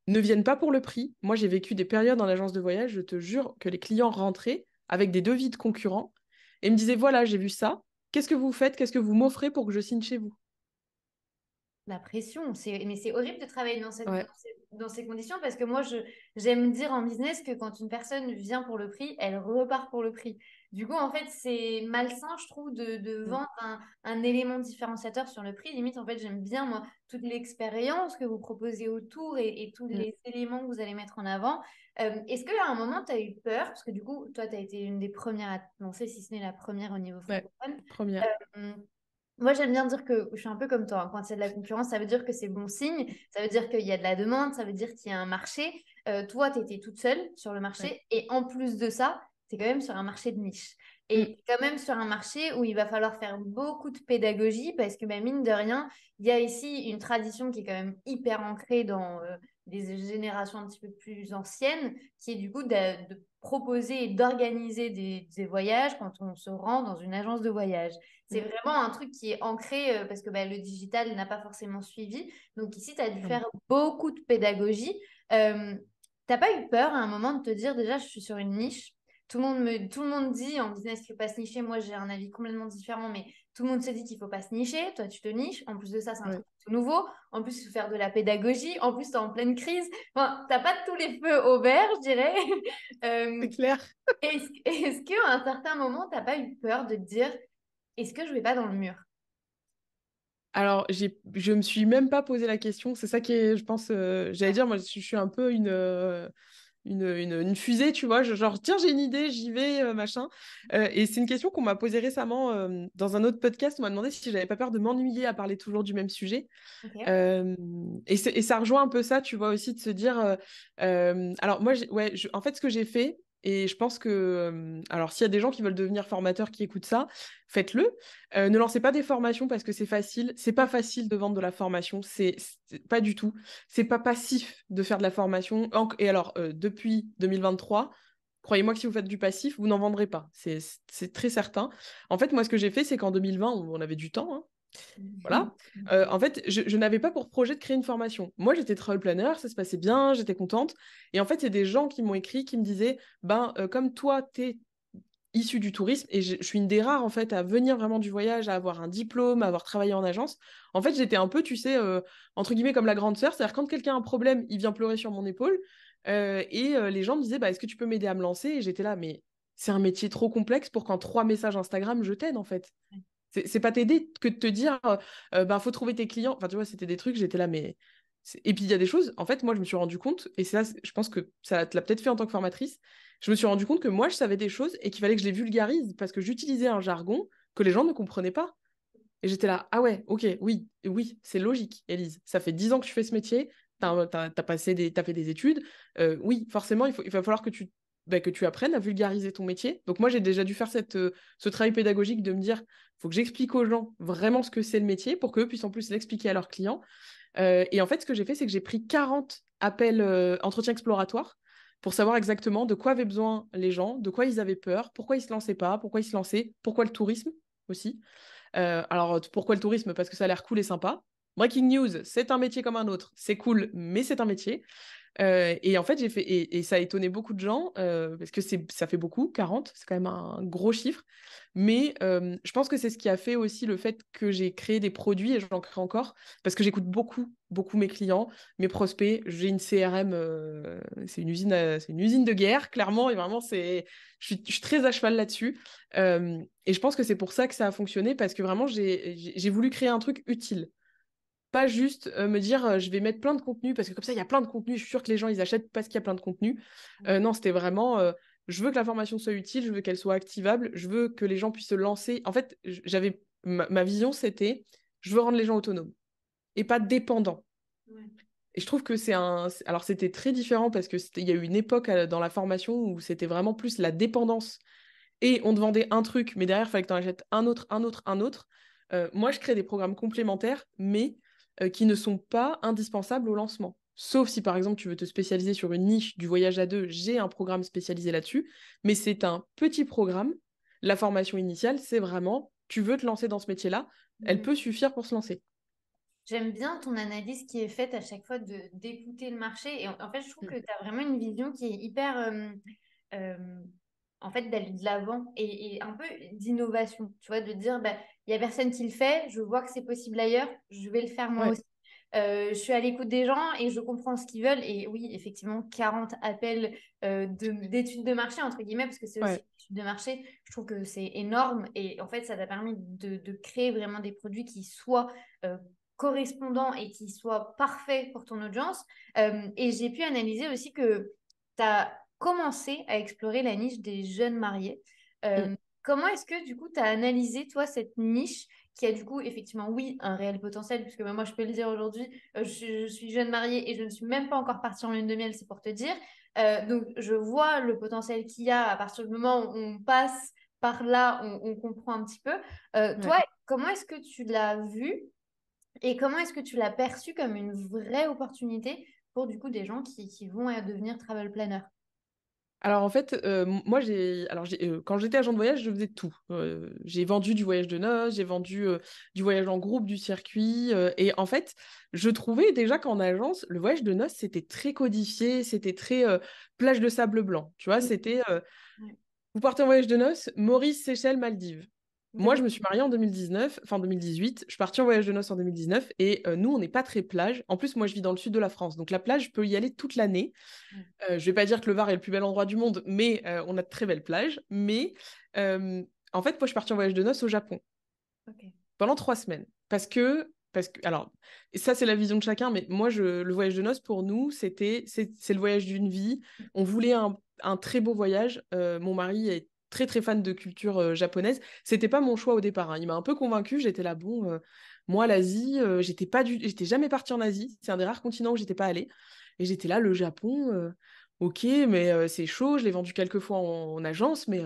ne viennent pas pour le prix. Moi, j'ai vécu des périodes en agence de voyage, je te jure que les clients rentraient avec des devis de concurrents et me disaient, voilà, j'ai vu ça. Qu'est-ce que vous faites? Qu'est-ce que vous m'offrez pour que je signe chez vous? La pression, mais c'est horrible de travailler Ouais, dans ces conditions parce que moi, j'aime dire en business que quand une personne vient pour le prix, elle repart pour le prix. Du coup, en fait, c'est malsain, je trouve, de mm, vendre un élément différenciateur sur le prix. Limite, en fait, j'aime bien, moi, toute l'expérience que vous proposez autour et tous mm, les éléments que vous allez mettre en avant. Est-ce qu'à un moment, tu as eu peur? Parce que du coup, toi, tu as été une des premières à te lancer, si ce n'est la première au niveau ouais, francophone. première. Euh, Moi, j'aime bien dire que je suis un peu comme toi, hein. Quand il y a de la concurrence, ça veut dire que c'est bon signe, ça veut dire qu'il y a de la demande, ça veut dire qu'il y a un marché. Toi, tu étais toute seule sur le Ouais. marché et en plus de ça, tu es quand même sur un marché de niche. Mm, Et t'es quand même sur un marché où il va falloir faire beaucoup de pédagogie parce que, bah, mine de rien, il y a ici une tradition qui est quand même hyper ancrée dans des générations un petit peu plus anciennes, qui est du coup de proposer et d'organiser des voyages quand on se rend dans une agence de voyage. C'est mm, vraiment un truc qui est ancré parce que bah, le digital n'a pas forcément suivi. Donc ici, tu as dû clairement. faire beaucoup de pédagogie. T'as pas eu peur à un moment de te dire déjà, je suis sur une niche. Tout le monde dit en business qu'il ne faut pas se nicher. Moi, j'ai un avis complètement différent, mais tout le monde se dit qu'il ne faut pas se nicher. Toi, tu te niches. En plus de ça, c'est un Ouais. truc tout nouveau. En plus, il faut faire de la pédagogie. En plus, tu es en pleine crise. Enfin, tu n'as pas tous les feux au vert, je dirais. C'est Euh, clair. est-ce qu'à un certain moment, tu n'as pas eu peur de te dire, est-ce que je vais pas dans le mur? Alors, je me suis même pas posé la question. C'est ça qui est, je pense, j'allais Ouais. dire, moi, je suis un peu une fusée, tu vois. Genre, tiens, j'ai une idée, j'y vais, machin. Et c'est une question qu'on m'a posée récemment dans un autre podcast. On m'a demandé si j'avais pas peur de m'ennuyer à parler toujours du même sujet. Ok. Euh, et ça rejoint un peu ça, tu vois, aussi de se dire. Alors, moi, ouais, en fait, ce que j'ai fait, et je pense que. Alors, s'il y a des gens qui veulent devenir formateurs qui écoutent ça, faites-le. Ne lancez pas des formations parce que c'est facile. C'est pas facile de vendre de la formation. Pas du tout. C'est pas passif de faire de la formation. Et alors, depuis 2023. Croyez-moi que si vous faites du passif, vous n'en vendrez pas. C'est très certain. En fait, moi, ce que j'ai fait, c'est qu'en 2020, on avait du temps, hein, voilà. En fait, je n'avais pas pour projet de créer une formation. Moi, j'étais travel planner, ça se passait bien, j'étais contente. Et en fait, il y a des gens qui m'ont écrit, qui me disaient, ben, comme toi, issue du tourisme et je suis une des rares en fait à venir vraiment du voyage, à avoir un diplôme, à avoir travaillé en agence. En fait, j'étais un peu, tu sais, entre guillemets comme la grande sœur, c'est-à-dire quand quelqu'un a un problème, il vient pleurer sur mon épaule les gens me disaient, bah, est-ce que tu peux m'aider à me lancer? Et j'étais là, mais c'est un métier trop complexe pour qu'en 3 messages Instagram, je t'aide en fait. C'est pas t'aider que de te dire, ben, faut trouver tes clients. Enfin, tu vois, c'était des trucs, j'étais là, mais. Et puis, il y a des choses, en fait, moi, je me suis rendu compte, et c'est là, je pense que ça te l'a peut-être fait en tant que formatrice, je me suis rendu compte que moi, je savais des choses et qu'il fallait que je les vulgarise parce que j'utilisais un jargon que les gens ne comprenaient pas. Et j'étais là, ah ouais, ok, oui, oui, c'est logique, Élise. Ça fait 10 ans que tu fais ce métier, t'as fait des études. Oui, forcément, il va falloir que tu apprennes à vulgariser ton métier. Donc moi, j'ai déjà dû faire ce travail pédagogique de me dire, faut que j'explique aux gens vraiment ce que c'est le métier pour qu'eux puissent en plus l'expliquer à leurs clients. Et en fait, ce que j'ai fait, c'est que j'ai pris 40 appels entretiens exploratoires pour savoir exactement de quoi avaient besoin les gens, de quoi ils avaient peur, pourquoi ils se lançaient pas, pourquoi ils se lançaient, pourquoi le tourisme aussi. Alors, pourquoi le tourisme? Parce que ça a l'air cool et sympa. Breaking news, c'est un métier comme un autre. C'est cool, mais c'est un métier. Et en fait, j'ai fait et ça a étonné beaucoup de gens parce que ça fait beaucoup, 40, c'est quand même un gros chiffre. Mais je pense que c'est ce qui a fait aussi le fait que j'ai créé des produits et j'en crée encore parce que j'écoute beaucoup, beaucoup mes clients, mes prospects. J'ai une CRM, c'est une usine de guerre, clairement. Et vraiment, je suis très à cheval là-dessus. Et je pense que c'est pour ça que ça a fonctionné parce que vraiment, j'ai voulu créer un truc utile. Pas juste me dire je vais mettre plein de contenu parce que comme ça il y a plein de contenu, je suis sûre que les gens ils achètent parce qu'il y a plein de contenu. Non, c'était vraiment je veux que la formation soit utile, je veux qu'elle soit activable, je veux que les gens puissent se lancer. En fait, j'avais ma vision c'était je veux rendre les gens autonomes et pas dépendants. Ouais. Et je trouve que alors c'était très différent parce que il y a eu une époque dans la formation où c'était vraiment plus la dépendance et on te vendait un truc mais derrière il fallait que tu en achètes un autre, un autre, un autre. Moi je crée des programmes complémentaires mais qui ne sont pas indispensables au lancement. Sauf si, par exemple, tu veux te spécialiser sur une niche du voyage à deux, j'ai un programme spécialisé là-dessus, mais c'est un petit programme. La formation initiale, c'est vraiment, tu veux te lancer dans ce métier-là, elle Mhm. peut suffire pour se lancer. J'aime bien ton analyse qui est faite à chaque fois d'écouter le marché. Et en fait, je trouve que tu as vraiment une vision qui est hyper, euh, en fait, d'aller de l'avant et un peu d'innovation. Tu vois, de dire, bah, il y a personne qui le fait, je vois que c'est possible ailleurs, je vais le faire moi Ouais, aussi. Je suis à l'écoute des gens et je comprends ce qu'ils veulent. Et oui, effectivement, 40 appels d'études de marché, entre guillemets, parce que c'est aussi ouais. une étude de marché. Je trouve que c'est énorme. Et en fait, ça t'a permis de créer vraiment des produits qui soient correspondants et qui soient parfaits pour ton audience. Et j'ai pu analyser aussi que tu as commencé à explorer la niche des jeunes mariés. Mm. Comment est-ce que du coup tu as analysé toi cette niche qui a du coup effectivement oui un réel potentiel puisque moi je peux le dire aujourd'hui je suis jeune mariée et je ne suis même pas encore partie en lune de miel c'est pour te dire. Donc je vois le potentiel qu'il y a à partir du moment où on passe par là on comprend un petit peu. Ouais. Toi comment est-ce que tu l'as vu et comment est-ce que tu l'as perçu comme une vraie opportunité pour du coup des gens qui vont devenir travel planner? Alors en fait, moi quand j'étais agent de voyage, je faisais tout. J'ai vendu du voyage de noces, j'ai vendu du voyage en groupe, du circuit. Et en fait, je trouvais déjà qu'en agence, le voyage de noces, c'était très codifié, c'était très plage de sable blanc. Tu vois, Mm. c'était Ouais. vous partez en voyage de noces, Maurice, Seychelles, Maldives. Moi, je D'accord. me suis mariée en 2019, fin 2018. Je suis partie en voyage de noces en 2019 et nous, on n'est pas très plage. En plus, moi, je vis dans le sud de la France. Donc, la plage, je peux y aller toute l'année. Ouais. Je vais pas dire que le Var est le plus bel endroit du monde, mais on a de très belles plages. Mais en fait, moi, je suis partie en voyage de noces au Japon Ok. pendant 3 semaines. Alors, et ça, c'est la vision de chacun, mais moi, le voyage de noces, pour nous, c'est le voyage d'une vie. On voulait un très beau voyage. Mon mari est très, très fan de culture japonaise. C'était pas mon choix au départ, hein. Il m'a un peu convaincue. J'étais là, bon, moi, l'Asie, j'étais jamais partie en Asie. C'est un des rares continents où j'étais pas allée. Et j'étais là, le Japon, ok, mais c'est chaud. Je l'ai vendu quelques fois en agence, mais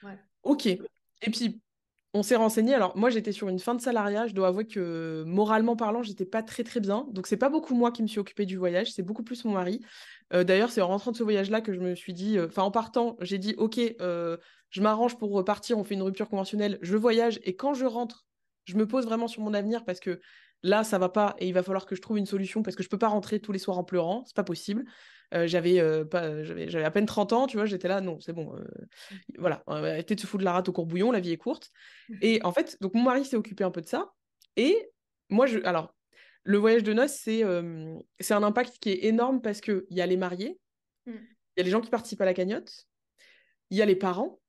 Ouais. ok. Et puis, on s'est renseigné. Alors, moi, j'étais sur une fin de salariat. Je dois avouer que moralement parlant, j'étais pas très, très bien. Donc, c'est pas beaucoup moi qui me suis occupée du voyage. C'est beaucoup plus mon mari. D'ailleurs, c'est en rentrant de ce voyage-là que je me suis dit, enfin, en partant, j'ai dit, OK, je m'arrange pour repartir. On fait une rupture conventionnelle. Je voyage. Et quand je rentre, je me pose vraiment sur mon avenir parce que là, ça va pas et il va falloir que je trouve une solution parce que je peux pas rentrer tous les soirs en pleurant. C'est pas possible. J'avais à peine 30 ans, tu vois, j'étais là, non, c'est bon, voilà, arrêtez de se foutre de la rate au courbouillon, la vie est courte. Et en fait, donc mon mari s'est occupé un peu de ça. Et moi, alors, le voyage de noces, c'est un impact qui est énorme parce qu'il y a les mariés, Mm. il y a les gens qui participent à la cagnotte, il y a les parents,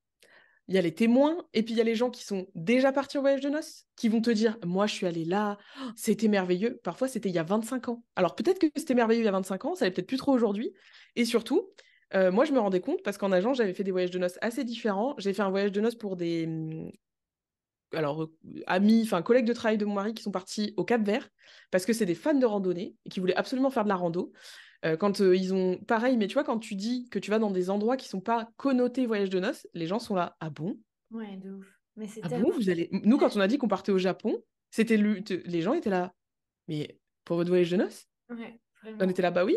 il y a les témoins, et puis il y a les gens qui sont déjà partis au voyage de noces, qui vont te dire, moi je suis allée là, oh, c'était merveilleux. Parfois c'était il y a 25 ans. Alors peut-être que c'était merveilleux il y a 25 ans, ça l'est peut-être plus trop aujourd'hui. Et surtout, moi je me rendais compte, parce qu'en agence j'avais fait des voyages de noces assez différents. J'ai fait un voyage de noces pour des amis, enfin collègues de travail de mon mari qui sont partis au Cap-Vert, parce que c'est des fans de randonnée, et qui voulaient absolument faire de la rando. Quand ils ont... Pareil, mais tu vois, quand tu dis que tu vas dans des endroits qui sont pas connotés voyage de noces, les gens sont là, ah bon? Ouais, de ouf. Mais c'est Ah bon, tellement... vous allez... Nous, quand on a dit qu'on partait au Japon, les gens étaient là, mais pour votre voyage de noces? Ouais, On vraiment. était là, bah oui,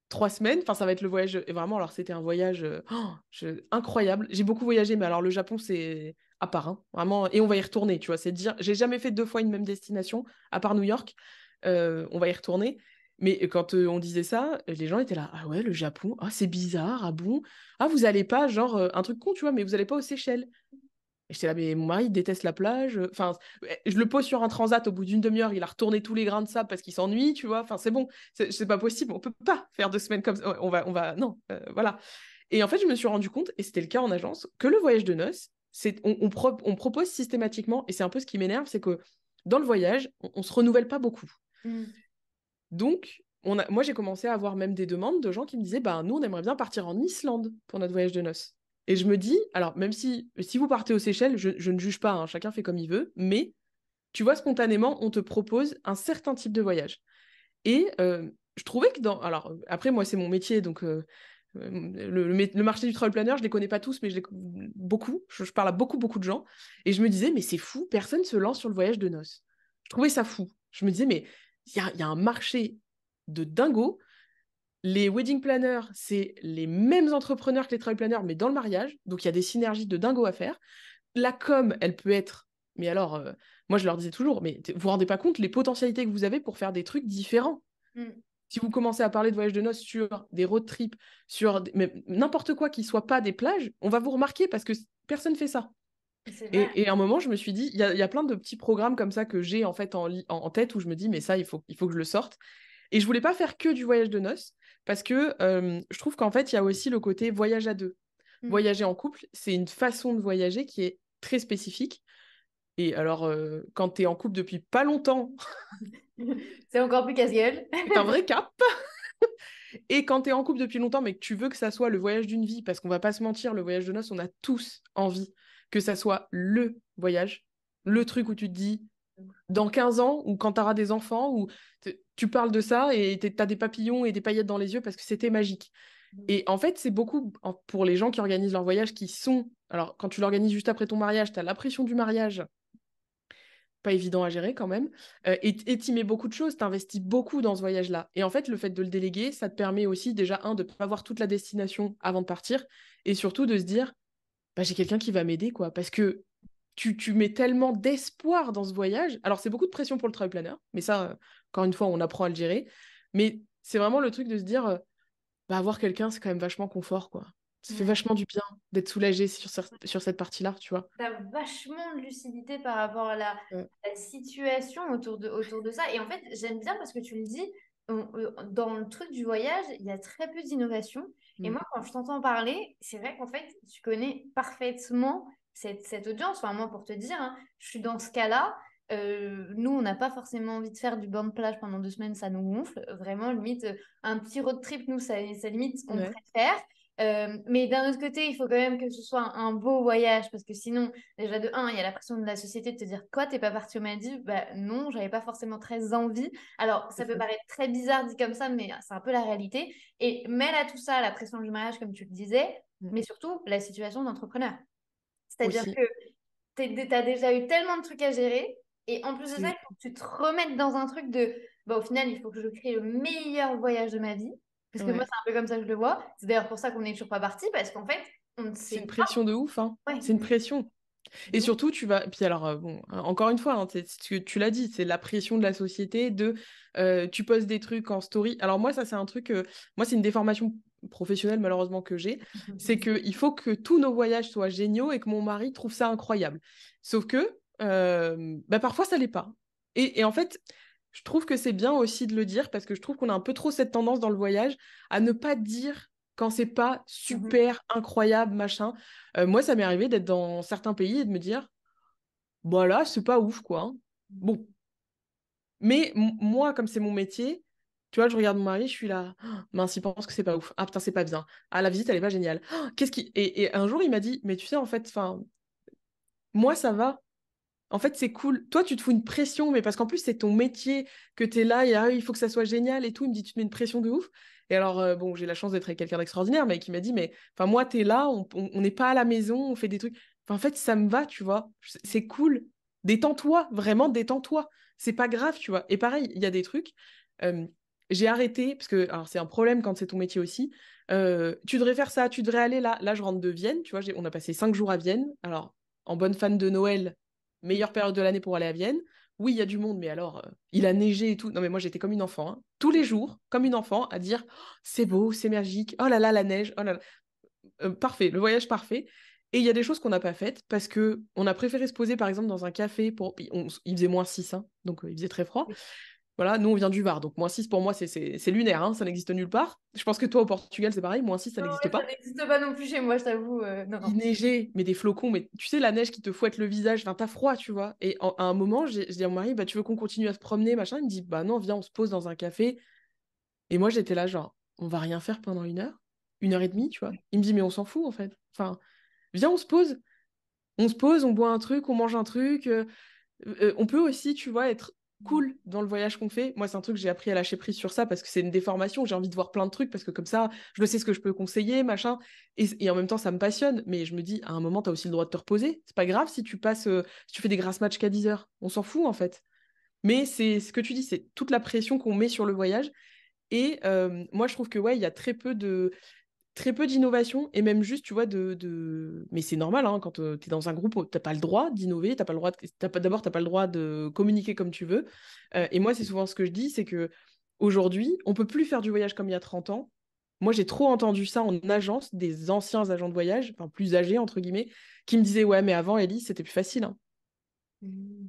3 semaines, enfin ça va être le voyage, et vraiment, alors c'était un voyage incroyable. J'ai beaucoup voyagé, mais alors le Japon, c'est à part, hein, vraiment, et on va y retourner, tu vois, c'est dire, j'ai jamais fait 2 fois une même destination, à part New York. On va y retourner. Mais quand on disait ça, les gens étaient là, ah ouais, le Japon, ah c'est bizarre, ah bon, ah vous allez pas, genre, un truc con, tu vois, mais vous allez pas aux Seychelles. Et j'étais là, mais mon mari il déteste la plage. Enfin, je le pose sur un transat au bout d'une demi-heure, il a retourné tous les grains de sable parce qu'il s'ennuie, tu vois. Enfin, c'est bon, c'est pas possible, on peut pas faire 2 semaines comme ça. Non, voilà. Et en fait, je me suis rendu compte, et c'était le cas en agence, que le voyage de noces, on propose systématiquement, et c'est un peu ce qui m'énerve, c'est que dans le voyage, on se renouvelle pas beaucoup. Mm. Donc, moi, j'ai commencé à avoir même des demandes de gens qui me disaient, bah, nous, on aimerait bien partir en Islande pour notre voyage de noces. Et je me dis, alors, même si vous partez aux Seychelles, je ne juge pas, hein, chacun fait comme il veut, mais tu vois, spontanément, on te propose un certain type de voyage. Et je trouvais que Alors, après, moi, c'est mon métier, donc le marché du travel planner, je les connais pas tous, mais beaucoup. Je parle à beaucoup, beaucoup de gens. Et je me disais, mais c'est fou, personne se lance sur le voyage de noces. Je trouvais ça fou. Je me disais, mais il y a un marché de dingo. Les wedding planners, c'est les mêmes entrepreneurs que les travel planners, mais dans le mariage. Donc, il y a des synergies de dingo à faire. La com, elle peut être... Mais alors, moi, je leur disais toujours, mais vous vous rendez pas compte les potentialités que vous avez pour faire des trucs différents. Mm. Si vous commencez à parler de voyage de noces sur des road trips, n'importe quoi qui soit pas des plages, on va vous remarquer parce que personne fait ça. C'est vrai. Et à un moment, je me suis dit, il y a plein de petits programmes comme ça que j'ai en fait en tête où je me dis, mais ça, il faut que je le sorte. Et je voulais pas faire que du voyage de noces parce que je trouve qu'en fait, il y a aussi le côté voyage à deux. Mm. Voyager en couple, c'est une façon de voyager qui est très spécifique. Et alors, quand tu es en couple depuis pas longtemps, C'est encore plus casse-gueule. c'est un vrai cap. Et quand tu es en couple depuis longtemps, mais que tu veux que ça soit le voyage d'une vie, parce qu'on va pas se mentir, le voyage de noces, on a tous envie que ça soit le voyage, le truc où tu te dis, dans 15 ans, ou quand tu auras des enfants, où tu parles de ça et tu as des papillons et des paillettes dans les yeux parce que c'était magique. Et en fait, c'est beaucoup pour les gens qui organisent leur voyage qui sont... Alors, quand tu l'organises juste après ton mariage, tu as la pression du mariage, pas évident à gérer quand même. Et tu mets beaucoup de choses, tu investis beaucoup dans ce voyage-là. Et en fait, le fait de le déléguer, ça te permet aussi déjà, de ne pas voir toute la destination avant de partir, et surtout de se dire, bah, j'ai quelqu'un qui va m'aider, quoi. Parce que tu mets tellement d'espoir dans ce voyage. Alors, c'est beaucoup de pression pour le travel planner, mais ça, encore une fois, on apprend à le gérer. Mais c'est vraiment le truc de se dire, bah, avoir quelqu'un, c'est quand même vachement confort, quoi. Ça fait Ouais. vachement du bien d'être soulagé sur cette partie-là, tu vois. T'as vachement de lucidité par rapport à la situation autour de ça. Et en fait, j'aime bien parce que tu le dis, dans le truc du voyage, il y a très peu d'innovation. Et Mm. moi, quand je t'entends parler, c'est vrai qu'en fait, tu connais parfaitement cette audience. Enfin, moi, pour te dire, hein, je suis dans ce cas-là. Nous, on n'a pas forcément envie de faire du banc de plage pendant 2 semaines, ça nous gonfle. Vraiment, limite, un petit road trip, nous, ça limite, on Ouais, préfère. Mais d'un autre côté, il faut quand même que ce soit un beau voyage parce que sinon, déjà de un, il y a la pression de la société de te dire quoi, t'es pas parti aux Maldives? Bah non, j'avais pas forcément très envie. Alors, c'est ça peut ça. paraître très bizarre dit comme ça, mais c'est un peu la réalité. Et mêle à tout ça la pression du mariage, comme tu le disais, Mm. mais surtout la situation d'entrepreneur. C'est-à-dire Aussi. que t'as déjà eu tellement de trucs à gérer et en plus de ça, il C'est faut que tu te remettes dans un truc de bah, au final, il faut que je crée le meilleur voyage de ma vie. Parce que moi, ouais. c'est un peu comme ça que je le vois. C'est d'ailleurs pour ça qu'on n'est toujours pas parti, parce qu'en fait, on ne C'est une sait pression de ouf, hein. pas. Ouais, C'est une pression. Et de ouf. surtout, tu vas. Puis alors, bon, encore une fois, hein, tu l'as dit, c'est la pression de la société, tu poses des trucs en story. Alors, moi, ça, c'est un truc. Moi, c'est une déformation professionnel malheureusement que j'ai, c'est qu'il faut que tous nos voyages soient géniaux et que mon mari trouve ça incroyable. Sauf que parfois ça l'est pas. Et en fait, je trouve que c'est bien aussi de le dire parce que je trouve qu'on a un peu trop cette tendance dans le voyage à ne pas dire quand c'est pas super incroyable, machin. Moi, ça m'est arrivé d'être dans certains pays et de me dire, voilà, c'est pas ouf, quoi, hein. Bon. Mais moi, comme c'est mon métier, tu vois, je regarde mon mari, je suis là, ah, mince, il pense que c'est pas ouf. Ah putain, c'est pas bien. Ah, la visite, elle est pas géniale. Ah, qu'est-ce qui... Et un jour, il m'a dit, mais tu sais, en fait, enfin, moi, ça va. En fait, c'est cool. Toi, tu te fous une pression, mais parce qu'en plus, c'est ton métier, que tu es là, et il faut que ça soit génial et tout. Il me dit, tu te mets une pression de ouf. Et alors, bon, j'ai la chance d'être avec quelqu'un d'extraordinaire, mais qui m'a dit, mais enfin, moi, tu es là, on n'est pas à la maison, on fait des trucs. Enfin, en fait, ça me va, tu vois. C'est cool. Détends-toi, vraiment, détends-toi. C'est pas grave, tu vois. Et pareil, il y a des trucs. euh, j'ai arrêté, parce que, alors, c'est un problème quand c'est ton métier aussi. Tu devrais faire ça, tu devrais aller là. Là, je rentre de Vienne, tu vois, on a passé 5 jours à Vienne. Alors, en bonne fan de Noël, meilleure période de l'année pour aller à Vienne. Oui, il y a du monde, mais alors, il a neigé et tout. Non, mais moi, j'étais comme une enfant, hein. Tous les jours, comme une enfant, à dire, oh, c'est beau, c'est magique, oh là là, la neige, oh là là. Parfait, le voyage parfait. Et il y a des choses qu'on n'a pas faites parce que on a préféré se poser, par exemple, dans un café. Il faisait -6, hein, donc il faisait très froid. Voilà, nous, on vient du Var, donc -6 pour moi, c'est lunaire, hein, ça n'existe nulle part. Je pense que toi, au Portugal, c'est pareil, -6, ça Non, n'existe ouais, ça pas. n'existe pas non plus chez moi, je t'avoue. Non, Il non. neigeait, mais des flocons, mais tu sais, la neige qui te fouette le visage, enfin, t'as froid, tu vois. Et à un moment, je dis à mon mari, bah, tu veux qu'on continue à se promener, machin? Il me dit, bah non, viens, on se pose dans un café. Et moi, j'étais là, genre, on va rien faire pendant 1 heure et demie, tu vois. Il me dit, mais on s'en fout, en fait. Enfin, viens, on se pose. On se pose, on boit un truc, on mange un truc. On peut aussi, tu vois, être cool dans le voyage qu'on fait. Moi, c'est un truc que j'ai appris à lâcher prise sur ça parce que c'est une déformation. J'ai envie de voir plein de trucs parce que comme ça, je sais ce que je peux conseiller, machin. Et en même temps, ça me passionne. Mais je me dis, à un moment, tu as aussi le droit de te reposer. C'est pas grave si tu passes, si tu fais des grasses matchs qu'à 10 heures. On s'en fout, en fait. Mais c'est ce que tu dis, c'est toute la pression qu'on met sur le voyage. Et moi, je trouve que, ouais, il y a très peu d'innovation et même juste, tu vois, Mais c'est normal, hein, quand tu es dans un groupe, t'as pas le droit d'innover, t'as pas le droit d'abord, t'as pas le droit de communiquer comme tu veux. Et moi, c'est souvent ce que je dis, c'est que aujourd'hui, on peut plus faire du voyage comme il y a 30 ans. Moi, j'ai trop entendu ça en agence, des anciens agents de voyage, enfin plus âgés, entre guillemets, qui me disaient, ouais, mais avant, Ellie, c'était plus facile, hein. Mm.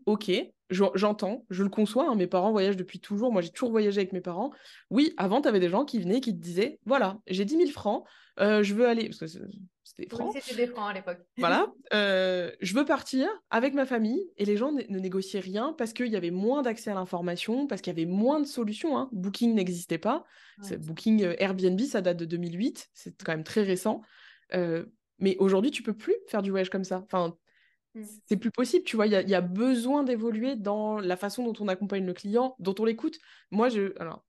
Ok, j'entends, je le conçois, hein, mes parents voyagent depuis toujours, moi j'ai toujours voyagé avec mes parents. Oui, avant, tu avais des gens qui venaient, qui te disaient, voilà, j'ai 10 000 francs, je veux aller, parce que c'était des Oui, francs, c'était des francs à l'époque. voilà, je veux partir avec ma famille, et les gens ne négociaient rien parce qu'il y avait moins d'accès à l'information, parce qu'il y avait moins de solutions, hein. Booking n'existait pas. Ouais. Booking, Airbnb, ça date de 2008, c'est quand même très récent. Euh, mais aujourd'hui, tu peux plus faire du voyage comme ça. Enfin, Mm. c'est plus possible, tu vois. Il y a besoin d'évoluer dans la façon dont on accompagne le client, dont on l'écoute. Moi, alors,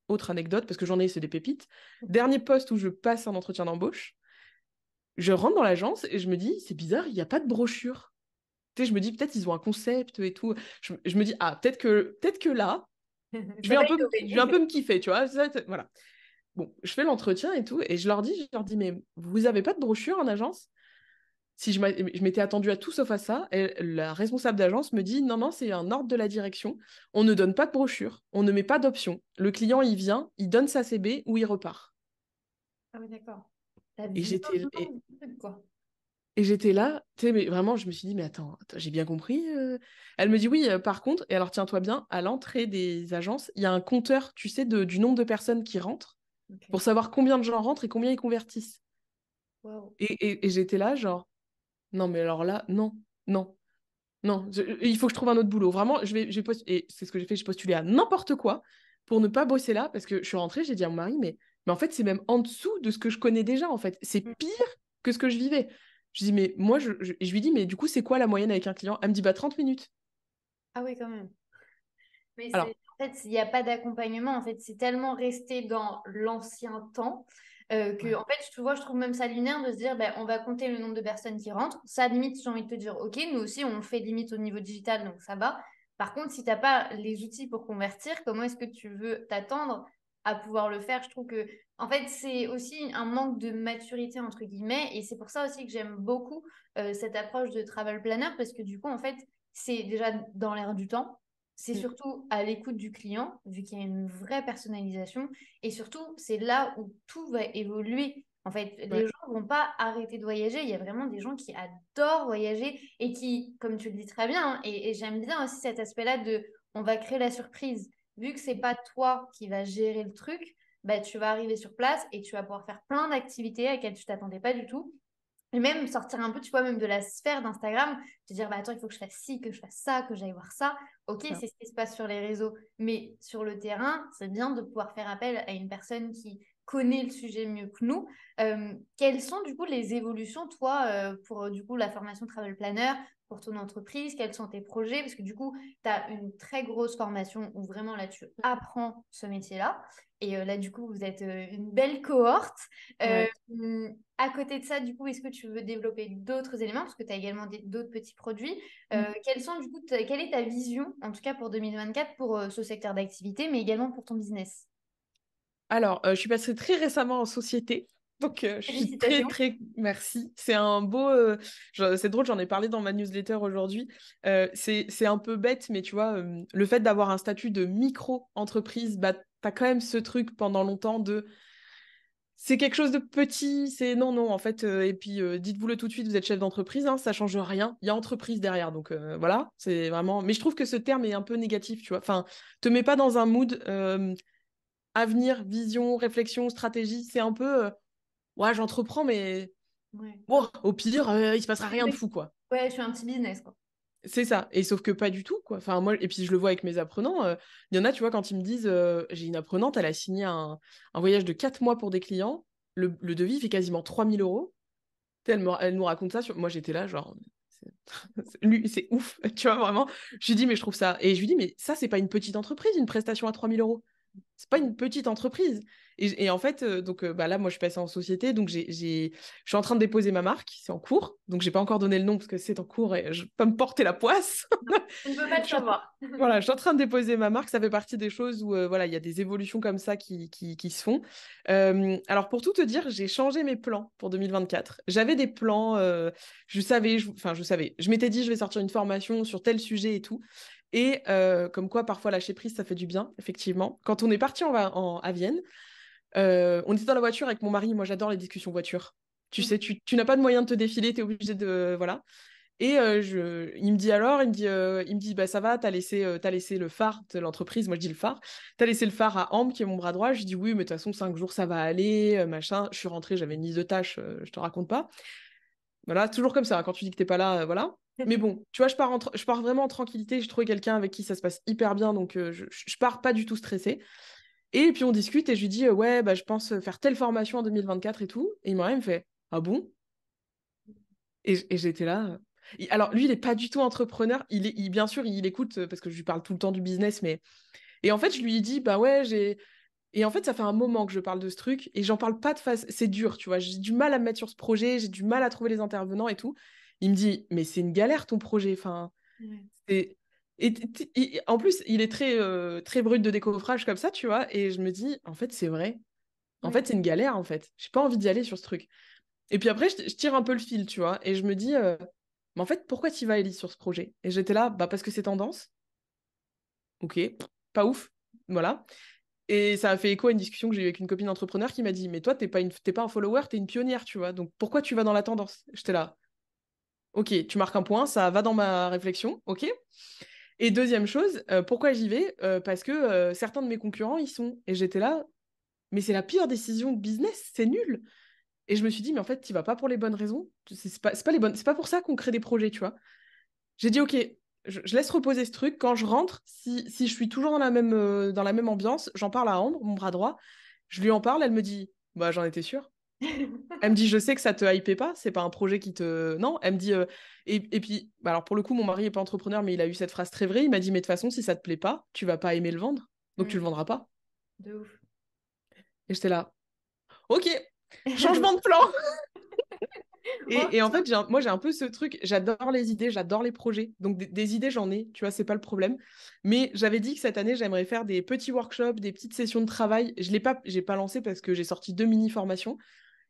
autre anecdote, parce que j'en ai, c'est des pépites. Dernier poste où je passe un entretien d'embauche, je rentre dans l'agence et je me dis, c'est bizarre, il n'y a pas de brochure. Tu sais, je me dis, peut-être ils ont un concept et tout. Je me dis, ah, peut-être que là, Ça va je vais un innover. peu me kiffer, tu vois. Voilà. Bon, je fais l'entretien et tout, et je leur dis, mais vous avez pas de brochure en agence? Si je m'étais attendue à tout sauf à ça, et la responsable d'agence me dit, non, non, c'est un ordre de la direction. On ne donne pas de brochure, on ne met pas d'option. Le client, il vient, il donne sa CB ou il repart. Ah oui, d'accord. T'as Et bien j'étais, et, le truc, quoi. et j'étais là, tu sais, mais vraiment, je me suis dit, mais attends, j'ai bien compris. Elle me dit, oui, par contre, et alors tiens-toi bien, à l'entrée des agences, il y a un compteur, tu sais, du nombre de personnes qui rentrent Ok. pour savoir combien de gens rentrent et combien ils convertissent. Waouh. Et j'étais là, genre, non, mais alors là, non, non. Non, il faut que je trouve un autre boulot. Vraiment, et c'est ce que j'ai fait, j'ai postulé à n'importe quoi pour ne pas bosser là, parce que je suis rentrée, j'ai dit à mon mari, mais en fait, c'est même en dessous de ce que je connais déjà, en fait. C'est Mm. pire que ce que je vivais. Je dis, mais moi, et je lui dis, mais du coup, c'est quoi la moyenne avec un client? Elle me dit, bah, 30 minutes. Ah oui, quand même. Mais Alors, en fait, il n'y a pas d'accompagnement. En fait, c'est tellement resté dans l'ancien temps que, ouais. en fait, tu vois, je trouve même ça lunaire de se dire, ben, on va compter le nombre de personnes qui rentrent. Ça, limite, j'ai envie de te dire, ok, nous aussi, on le fait limite au niveau digital, donc ça va. Par contre, si tu n'as pas les outils pour convertir, comment est-ce que tu veux t'attendre à pouvoir le faire? Je trouve que, en fait, c'est aussi un manque de maturité, entre guillemets, et c'est pour ça aussi que j'aime beaucoup cette approche de travel planner, parce que du coup, en fait, c'est déjà dans l'air du temps. c'est Mm. surtout à l'écoute du client, vu qu'il y a une vraie personnalisation. Et surtout, c'est là où tout va évoluer. En fait, les Ouais, gens vont pas arrêter de voyager. Il y a vraiment des gens qui adorent voyager et qui, comme tu le dis très bien, hein, et j'aime bien aussi cet aspect-là de on va créer la surprise. Vu que c'est pas toi qui vas gérer le truc, bah, tu vas arriver sur place et tu vas pouvoir faire plein d'activités à laquelle tu t'attendais pas du tout. Et même sortir un peu, tu vois, même de la sphère d'Instagram, te dire, bah attends, il faut que je fasse ci, que je fasse ça, que j'aille voir ça. Ok, ça. c'est ce qui se passe sur les réseaux, mais sur le terrain, c'est bien de pouvoir faire appel à une personne qui connaît le sujet mieux que nous. Quelles sont du coup les évolutions, toi, pour du coup la formation Travel Planner, pour ton entreprise? Quels sont tes projets? Parce que du coup, tu as une très grosse formation où vraiment là, tu apprends ce métier-là. Et là, du coup, vous êtes une belle cohorte. Euh, Ouais. à côté de ça, du coup, est-ce que tu veux développer d'autres éléments? Parce que tu as également d'autres petits produits. Quels sont, du coup, quelle est ta vision, en tout cas pour 2024, pour ce secteur d'activité, mais également pour ton business? Alors, je suis passée très récemment en société. Donc, je suis très, Félicitations. très... Merci. C'est un beau... c'est drôle, j'en ai parlé dans ma newsletter aujourd'hui. C'est un peu bête, mais tu vois, le fait d'avoir un statut de micro-entreprise, bah, t'as quand même ce truc pendant longtemps de... C'est quelque chose de petit, c'est non, non, en fait, et puis dites-vous-le tout de suite, vous êtes chef d'entreprise, hein, ça change rien, il y a entreprise derrière, donc voilà, c'est vraiment... Mais je trouve que ce terme est un peu négatif, tu vois, enfin, te mets pas dans un mood avenir, vision, réflexion, stratégie, c'est un peu, ouais, j'entreprends, mais Ouais. bon, au pire, il se passera rien de fou, quoi. Ouais, je suis un petit business, quoi. C'est ça. Et sauf que pas du tout, quoi. Enfin, moi, et puis je le vois avec mes apprenants. Il y en a, tu vois, quand ils me disent, j'ai une apprenante, elle a signé un voyage de 4 mois pour des clients. Le devis fait quasiment 3 000 euros. Tu sais, elle nous raconte ça. Moi, j'étais là, genre, c'est c'est ouf, tu vois, vraiment. Je lui dis, mais je trouve ça. Et je lui dis, mais ça, c'est pas une petite entreprise, une prestation à 3 000 euros. C'est pas une petite entreprise. Et en fait, donc bah là, moi, je suis passée en société, donc je suis en train de déposer ma marque, c'est en cours. Donc, j'ai pas encore donné le nom parce que c'est en cours et je peux me porter la poisse. Je ne peux pas le Je suis en- savoir. Voilà, je suis en train de déposer ma marque. Ça fait partie des choses où voilà, il y a des évolutions comme ça qui se font. Alors, pour tout te dire, j'ai changé mes plans pour 2024. J'avais des plans, enfin, je savais. Je m'étais dit, je vais sortir une formation sur tel sujet et tout. Et comme quoi, parfois, lâcher prise, ça fait du bien, effectivement. Quand on est parti à Vienne, on était dans la voiture avec mon mari. Moi, j'adore les discussions voiture. Tu sais, tu n'as pas de moyen de te défiler, tu es obligé de... Voilà. Et il me dit, bah ça va, t'as laissé le phare de l'entreprise, moi je dis le phare, t'as laissé le phare à Ambre qui est mon bras droit, je dis oui, mais de toute façon 5 jours ça va aller, machin. Je suis rentrée, j'avais une liste de tâches, je te raconte pas. Voilà, toujours comme ça, hein, quand tu dis que t'es pas là, voilà. Mais bon, tu vois, je pars vraiment en tranquillité, j'ai trouvé quelqu'un avec qui ça se passe hyper bien, donc je pars pas du tout stressée. Et puis on discute et je lui dis, ouais, bah je pense faire telle formation en 2024 et tout. Et il me fait, ah bon? Et j'étais là. Alors, lui, il n'est pas du tout entrepreneur. Bien sûr, il écoute parce que je lui parle tout le temps du business. Mais... Et en fait, je lui ai dit, bah ouais, j'ai. Et en fait, ça fait un moment que je parle de ce truc et j'en parle pas de face. C'est dur, tu vois. J'ai du mal à me mettre sur ce projet, j'ai du mal à trouver les intervenants et tout. Il me dit, mais c'est une galère ton projet. Enfin, Ouais. c'est. En plus, il est très, très brut de décoffrage comme ça, tu vois. Et je me dis, en fait, c'est vrai. En Ouais. fait, c'est une galère, en fait. J'ai pas envie d'y aller sur ce truc. Et puis après, je tire un peu le fil, tu vois, et je me dis, mais en fait, pourquoi tu vas, Ellie, sur ce projet? Et j'étais là, bah parce que c'est tendance. Ok, pas ouf, voilà. Et ça a fait écho à une discussion que j'ai eue avec une copine entrepreneur qui m'a dit, mais toi, t'es pas un follower, t'es une pionnière, tu vois, donc pourquoi tu vas dans la tendance? J'étais là, ok, tu marques un point, ça va dans ma réflexion, ok. Et deuxième chose, pourquoi j'y vais? Parce que certains de mes concurrents y sont. Et j'étais là, mais c'est la pire décision de business, c'est nul. Et je me suis dit, mais en fait, tu vas pas pour les bonnes raisons. C'est pas les bonnes. C'est pas pour ça qu'on crée des projets, tu vois. J'ai dit, ok, je laisse reposer ce truc. Quand je rentre, si je suis toujours dans la même ambiance, j'en parle à Ambre, mon bras droit. Je lui en parle, elle me dit, bah j'en étais sûre. Elle me dit, je sais que ça te hypait pas, c'est pas un projet qui te. Non, elle me dit. Et puis, bah alors pour le coup, mon mari est pas entrepreneur, mais il a eu cette phrase très vraie. Il m'a dit, mais de toute façon, si ça te plaît pas, tu vas pas aimer le vendre, donc tu Mm. le vendras pas. De ouf. Et j'étais là, ok, changement de plan. Oh, Et en fait, moi, j'ai un peu ce truc, j'adore les idées, j'adore les projets. Donc, des idées, j'en ai, tu vois, c'est pas le problème. Mais j'avais dit que cette année, j'aimerais faire des petits workshops, des petites sessions de travail. J'ai pas lancé parce que j'ai sorti 2 mini-formations.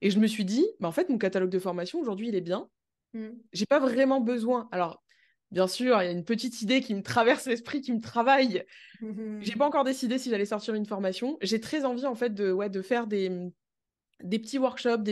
Et je me suis dit, bah, en fait, mon catalogue de formation, aujourd'hui, il est bien. mm. J'ai pas vraiment besoin. Alors, bien sûr, il y a une petite idée qui me traverse l'esprit, qui me travaille. J'ai pas encore décidé si j'allais sortir une formation. J'ai très envie en fait de faire des petits workshops,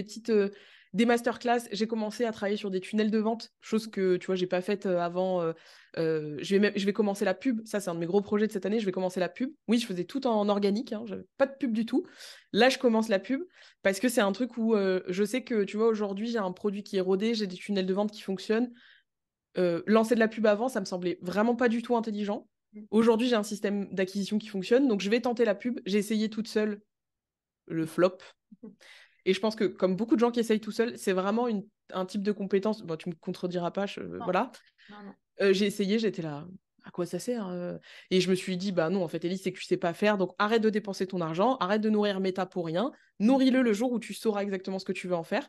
des masterclass. J'ai commencé à travailler sur des tunnels de vente, chose que tu vois, j'ai pas faite avant. Je vais commencer la pub. Ça, c'est un de mes gros projets de cette année. Je vais commencer la pub. Oui, je faisais tout en organique. Hein, j'avais pas de pub du tout. Là, je commence la pub parce que c'est un truc où je sais que tu vois, aujourd'hui, j'ai un produit qui est rodé, j'ai des tunnels de vente qui fonctionnent. Lancer de la pub avant, ça me semblait vraiment pas du tout intelligent. Aujourd'hui, j'ai un système d'acquisition qui fonctionne, donc je vais tenter la pub. J'ai essayé toute seule le flop. Et je pense que, comme beaucoup de gens qui essayent tout seuls, c'est vraiment un type de compétence. Bon, tu me contrediras pas, Non, voilà. non, non. J'ai essayé, j'étais là, à quoi ça sert Et je me suis dit, bah non, en fait, Elise, c'est que tu sais pas faire, donc arrête de dépenser ton argent, arrête de nourrir Meta pour rien, nourris-le le jour où tu sauras exactement ce que tu veux en faire.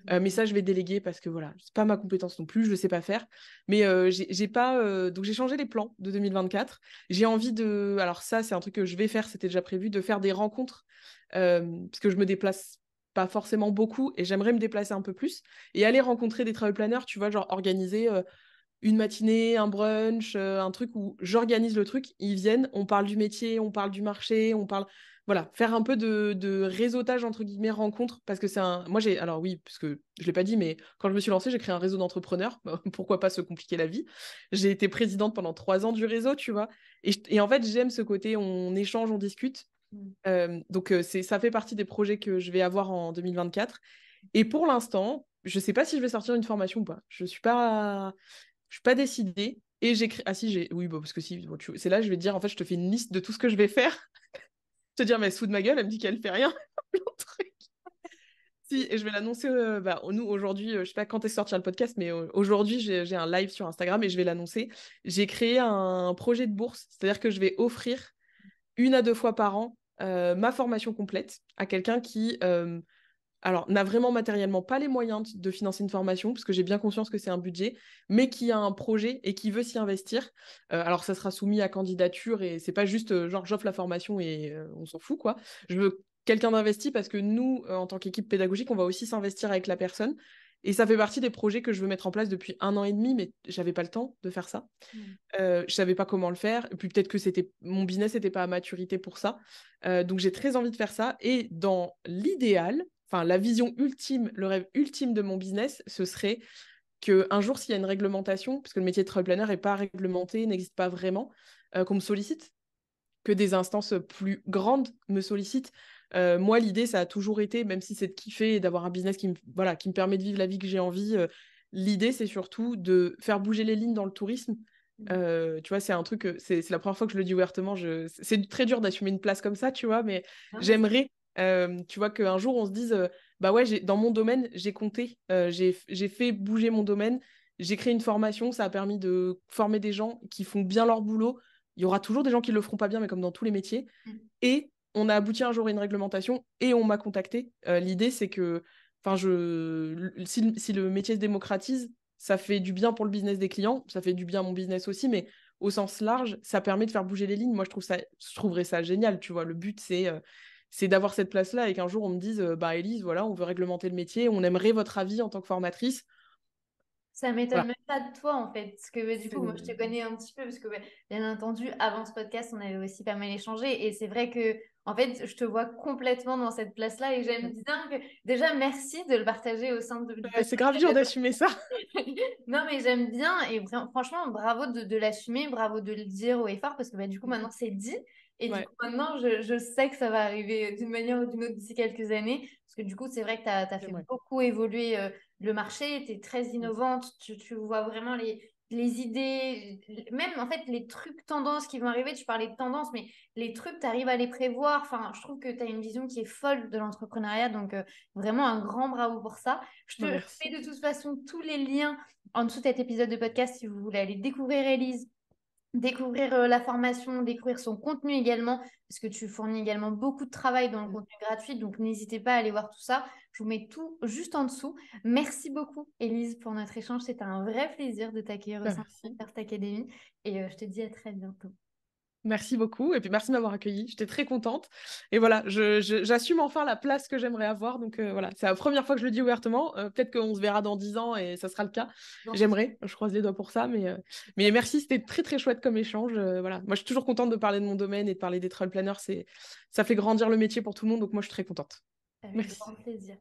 Mais ça, je vais déléguer parce que voilà, c'est pas ma compétence non plus, je sais pas faire. Mais j'ai pas. Donc j'ai changé les plans de 2024. J'ai envie de. Alors ça, c'est un truc que je vais faire, c'était déjà prévu, de faire des rencontres parce que je me déplace pas forcément beaucoup et j'aimerais me déplacer un peu plus et aller rencontrer des travel planners, tu vois, genre organiser une matinée, un brunch, un truc où j'organise le truc, ils viennent, on parle du métier, on parle du marché, on parle. Voilà, faire un peu de réseautage, entre guillemets, rencontre, parce que c'est un. Moi, j'ai. Alors, oui, parce que je ne l'ai pas dit, mais quand je me suis lancée, j'ai créé un réseau d'entrepreneurs. Pourquoi pas se compliquer la vie? J'ai été présidente pendant 3 ans du réseau, tu vois. Et en fait, j'aime ce côté, on échange, on discute. Donc, ça fait partie des projets que je vais avoir en 2024. Et pour l'instant, je ne sais pas si je vais sortir une formation ou pas. Je suis pas décidée. Et j'ai créé. Ah si, j'ai. Oui, bon, parce que si, bon, c'est là, je vais te dire, en fait, je te fais une liste de tout ce que je vais faire. Te dire, mais elle se fout de ma gueule, elle me dit qu'elle fait rien. Plein de trucs. Si, et je vais l'annoncer. Nous, aujourd'hui, je sais pas quand est sorti le podcast, mais aujourd'hui, j'ai un live sur Instagram et je vais l'annoncer. J'ai créé un projet de bourse, c'est-à-dire que je vais offrir 1 à 2 fois par an ma formation complète à quelqu'un qui alors, n'a vraiment matériellement pas les moyens de financer une formation, parce que j'ai bien conscience que c'est un budget, mais qui a un projet et qui veut s'y investir. Alors, ça sera soumis à candidature et c'est pas juste genre j'offre la formation et on s'en fout, quoi. Je veux quelqu'un d'investi parce que nous, en tant qu'équipe pédagogique, on va aussi s'investir avec la personne. Et ça fait partie des projets que je veux mettre en place depuis 1 an et demi, mais j'avais pas le temps de faire ça. Je savais pas comment le faire. Et puis peut-être que mon business n'était pas à maturité pour ça. Donc j'ai très envie de faire ça. Et dans l'idéal, enfin la vision ultime, le rêve ultime de mon business, ce serait qu'un jour, s'il y a une réglementation, parce que le métier de travel planner n'est pas réglementé, n'existe pas vraiment, qu'on me sollicite, que des instances plus grandes me sollicitent. Moi, l'idée, ça a toujours été, même si c'est de kiffer et d'avoir un business voilà, qui me permet de vivre la vie que j'ai envie, l'idée, c'est surtout de faire bouger les lignes dans le tourisme. Tu vois, c'est un truc, c'est la première fois que je le dis ouvertement. C'est très dur d'assumer une place comme ça, tu vois, mais Non, mais j'aimerais, tu vois, qu'un jour on se dise, bah ouais, dans mon domaine, j'ai compté, j'ai fait bouger mon domaine, j'ai créé une formation, ça a permis de former des gens qui font bien leur boulot. Il y aura toujours des gens qui le feront pas bien, mais comme dans tous les métiers. Et on a abouti un jour à une réglementation et on m'a contacté. L'idée, c'est que, enfin, si le métier se démocratise, ça fait du bien pour le business des clients, ça fait du bien à mon business aussi, mais au sens large, ça permet de faire bouger les lignes. Moi, je trouverais ça génial, tu vois. Le but, c'est d'avoir cette place-là et qu'un jour, on me dise, bah, Élise, voilà, on veut réglementer le métier, on aimerait votre avis en tant que formatrice. ça m'étonne Voilà. même pas de toi en fait, parce que du coup, moi je te C'est- connais un petit peu, parce que bien entendu, avant ce podcast, on avait aussi pas mal échangé, et c'est vrai que en fait, je te vois complètement dans cette place-là, et j'aime bien que déjà merci de le partager au sein du Ouais, podcast. c'est grave dur d'assumer ça. Non, mais j'aime bien, et franchement, bravo de l'assumer, bravo de le dire haut et fort, parce que du coup, maintenant c'est dit. Et du Ouais, coup, maintenant, je sais que ça va arriver d'une manière ou d'une autre d'ici quelques années. Parce que du coup, c'est vrai que tu as fait j'aimerais. beaucoup évoluer le marché, tu es très innovante, tu vois vraiment les idées, même en fait les trucs tendances qui vont arriver. Tu parlais de tendances, mais les trucs, tu arrives à les prévoir. Enfin, je trouve que tu as une vision qui est folle de l'entrepreneuriat. Donc, vraiment un grand bravo pour ça. Bah, Je merci. fais de toute façon tous les liens en dessous de cet épisode de podcast si vous voulez aller découvrir Elise, découvrir la formation, découvrir son contenu également, parce que tu fournis également beaucoup de travail dans le contenu gratuit, donc n'hésitez pas à aller voir tout ça. Je vous mets tout juste en dessous. Merci beaucoup, Elise, pour notre échange. C'était un vrai plaisir de t'accueillir au Bah, sein de merci. First Academy et je te dis à très bientôt. Merci beaucoup. Et puis, merci de m'avoir accueillie. J'étais très contente. Et voilà, j'assume enfin la place que j'aimerais avoir. Donc, voilà, c'est la première fois que je le dis ouvertement. Peut-être qu'on se verra dans 10 ans et ça sera le cas. J'en suis sûre. J'aimerais. Je croise les doigts pour ça. Mais merci, c'était très, très chouette comme échange. Voilà. Moi, je suis toujours contente de parler de mon domaine et de parler des travel planners. Ça fait grandir le métier pour tout le monde. Donc, moi, je suis très contente. Avec Merci. grand plaisir.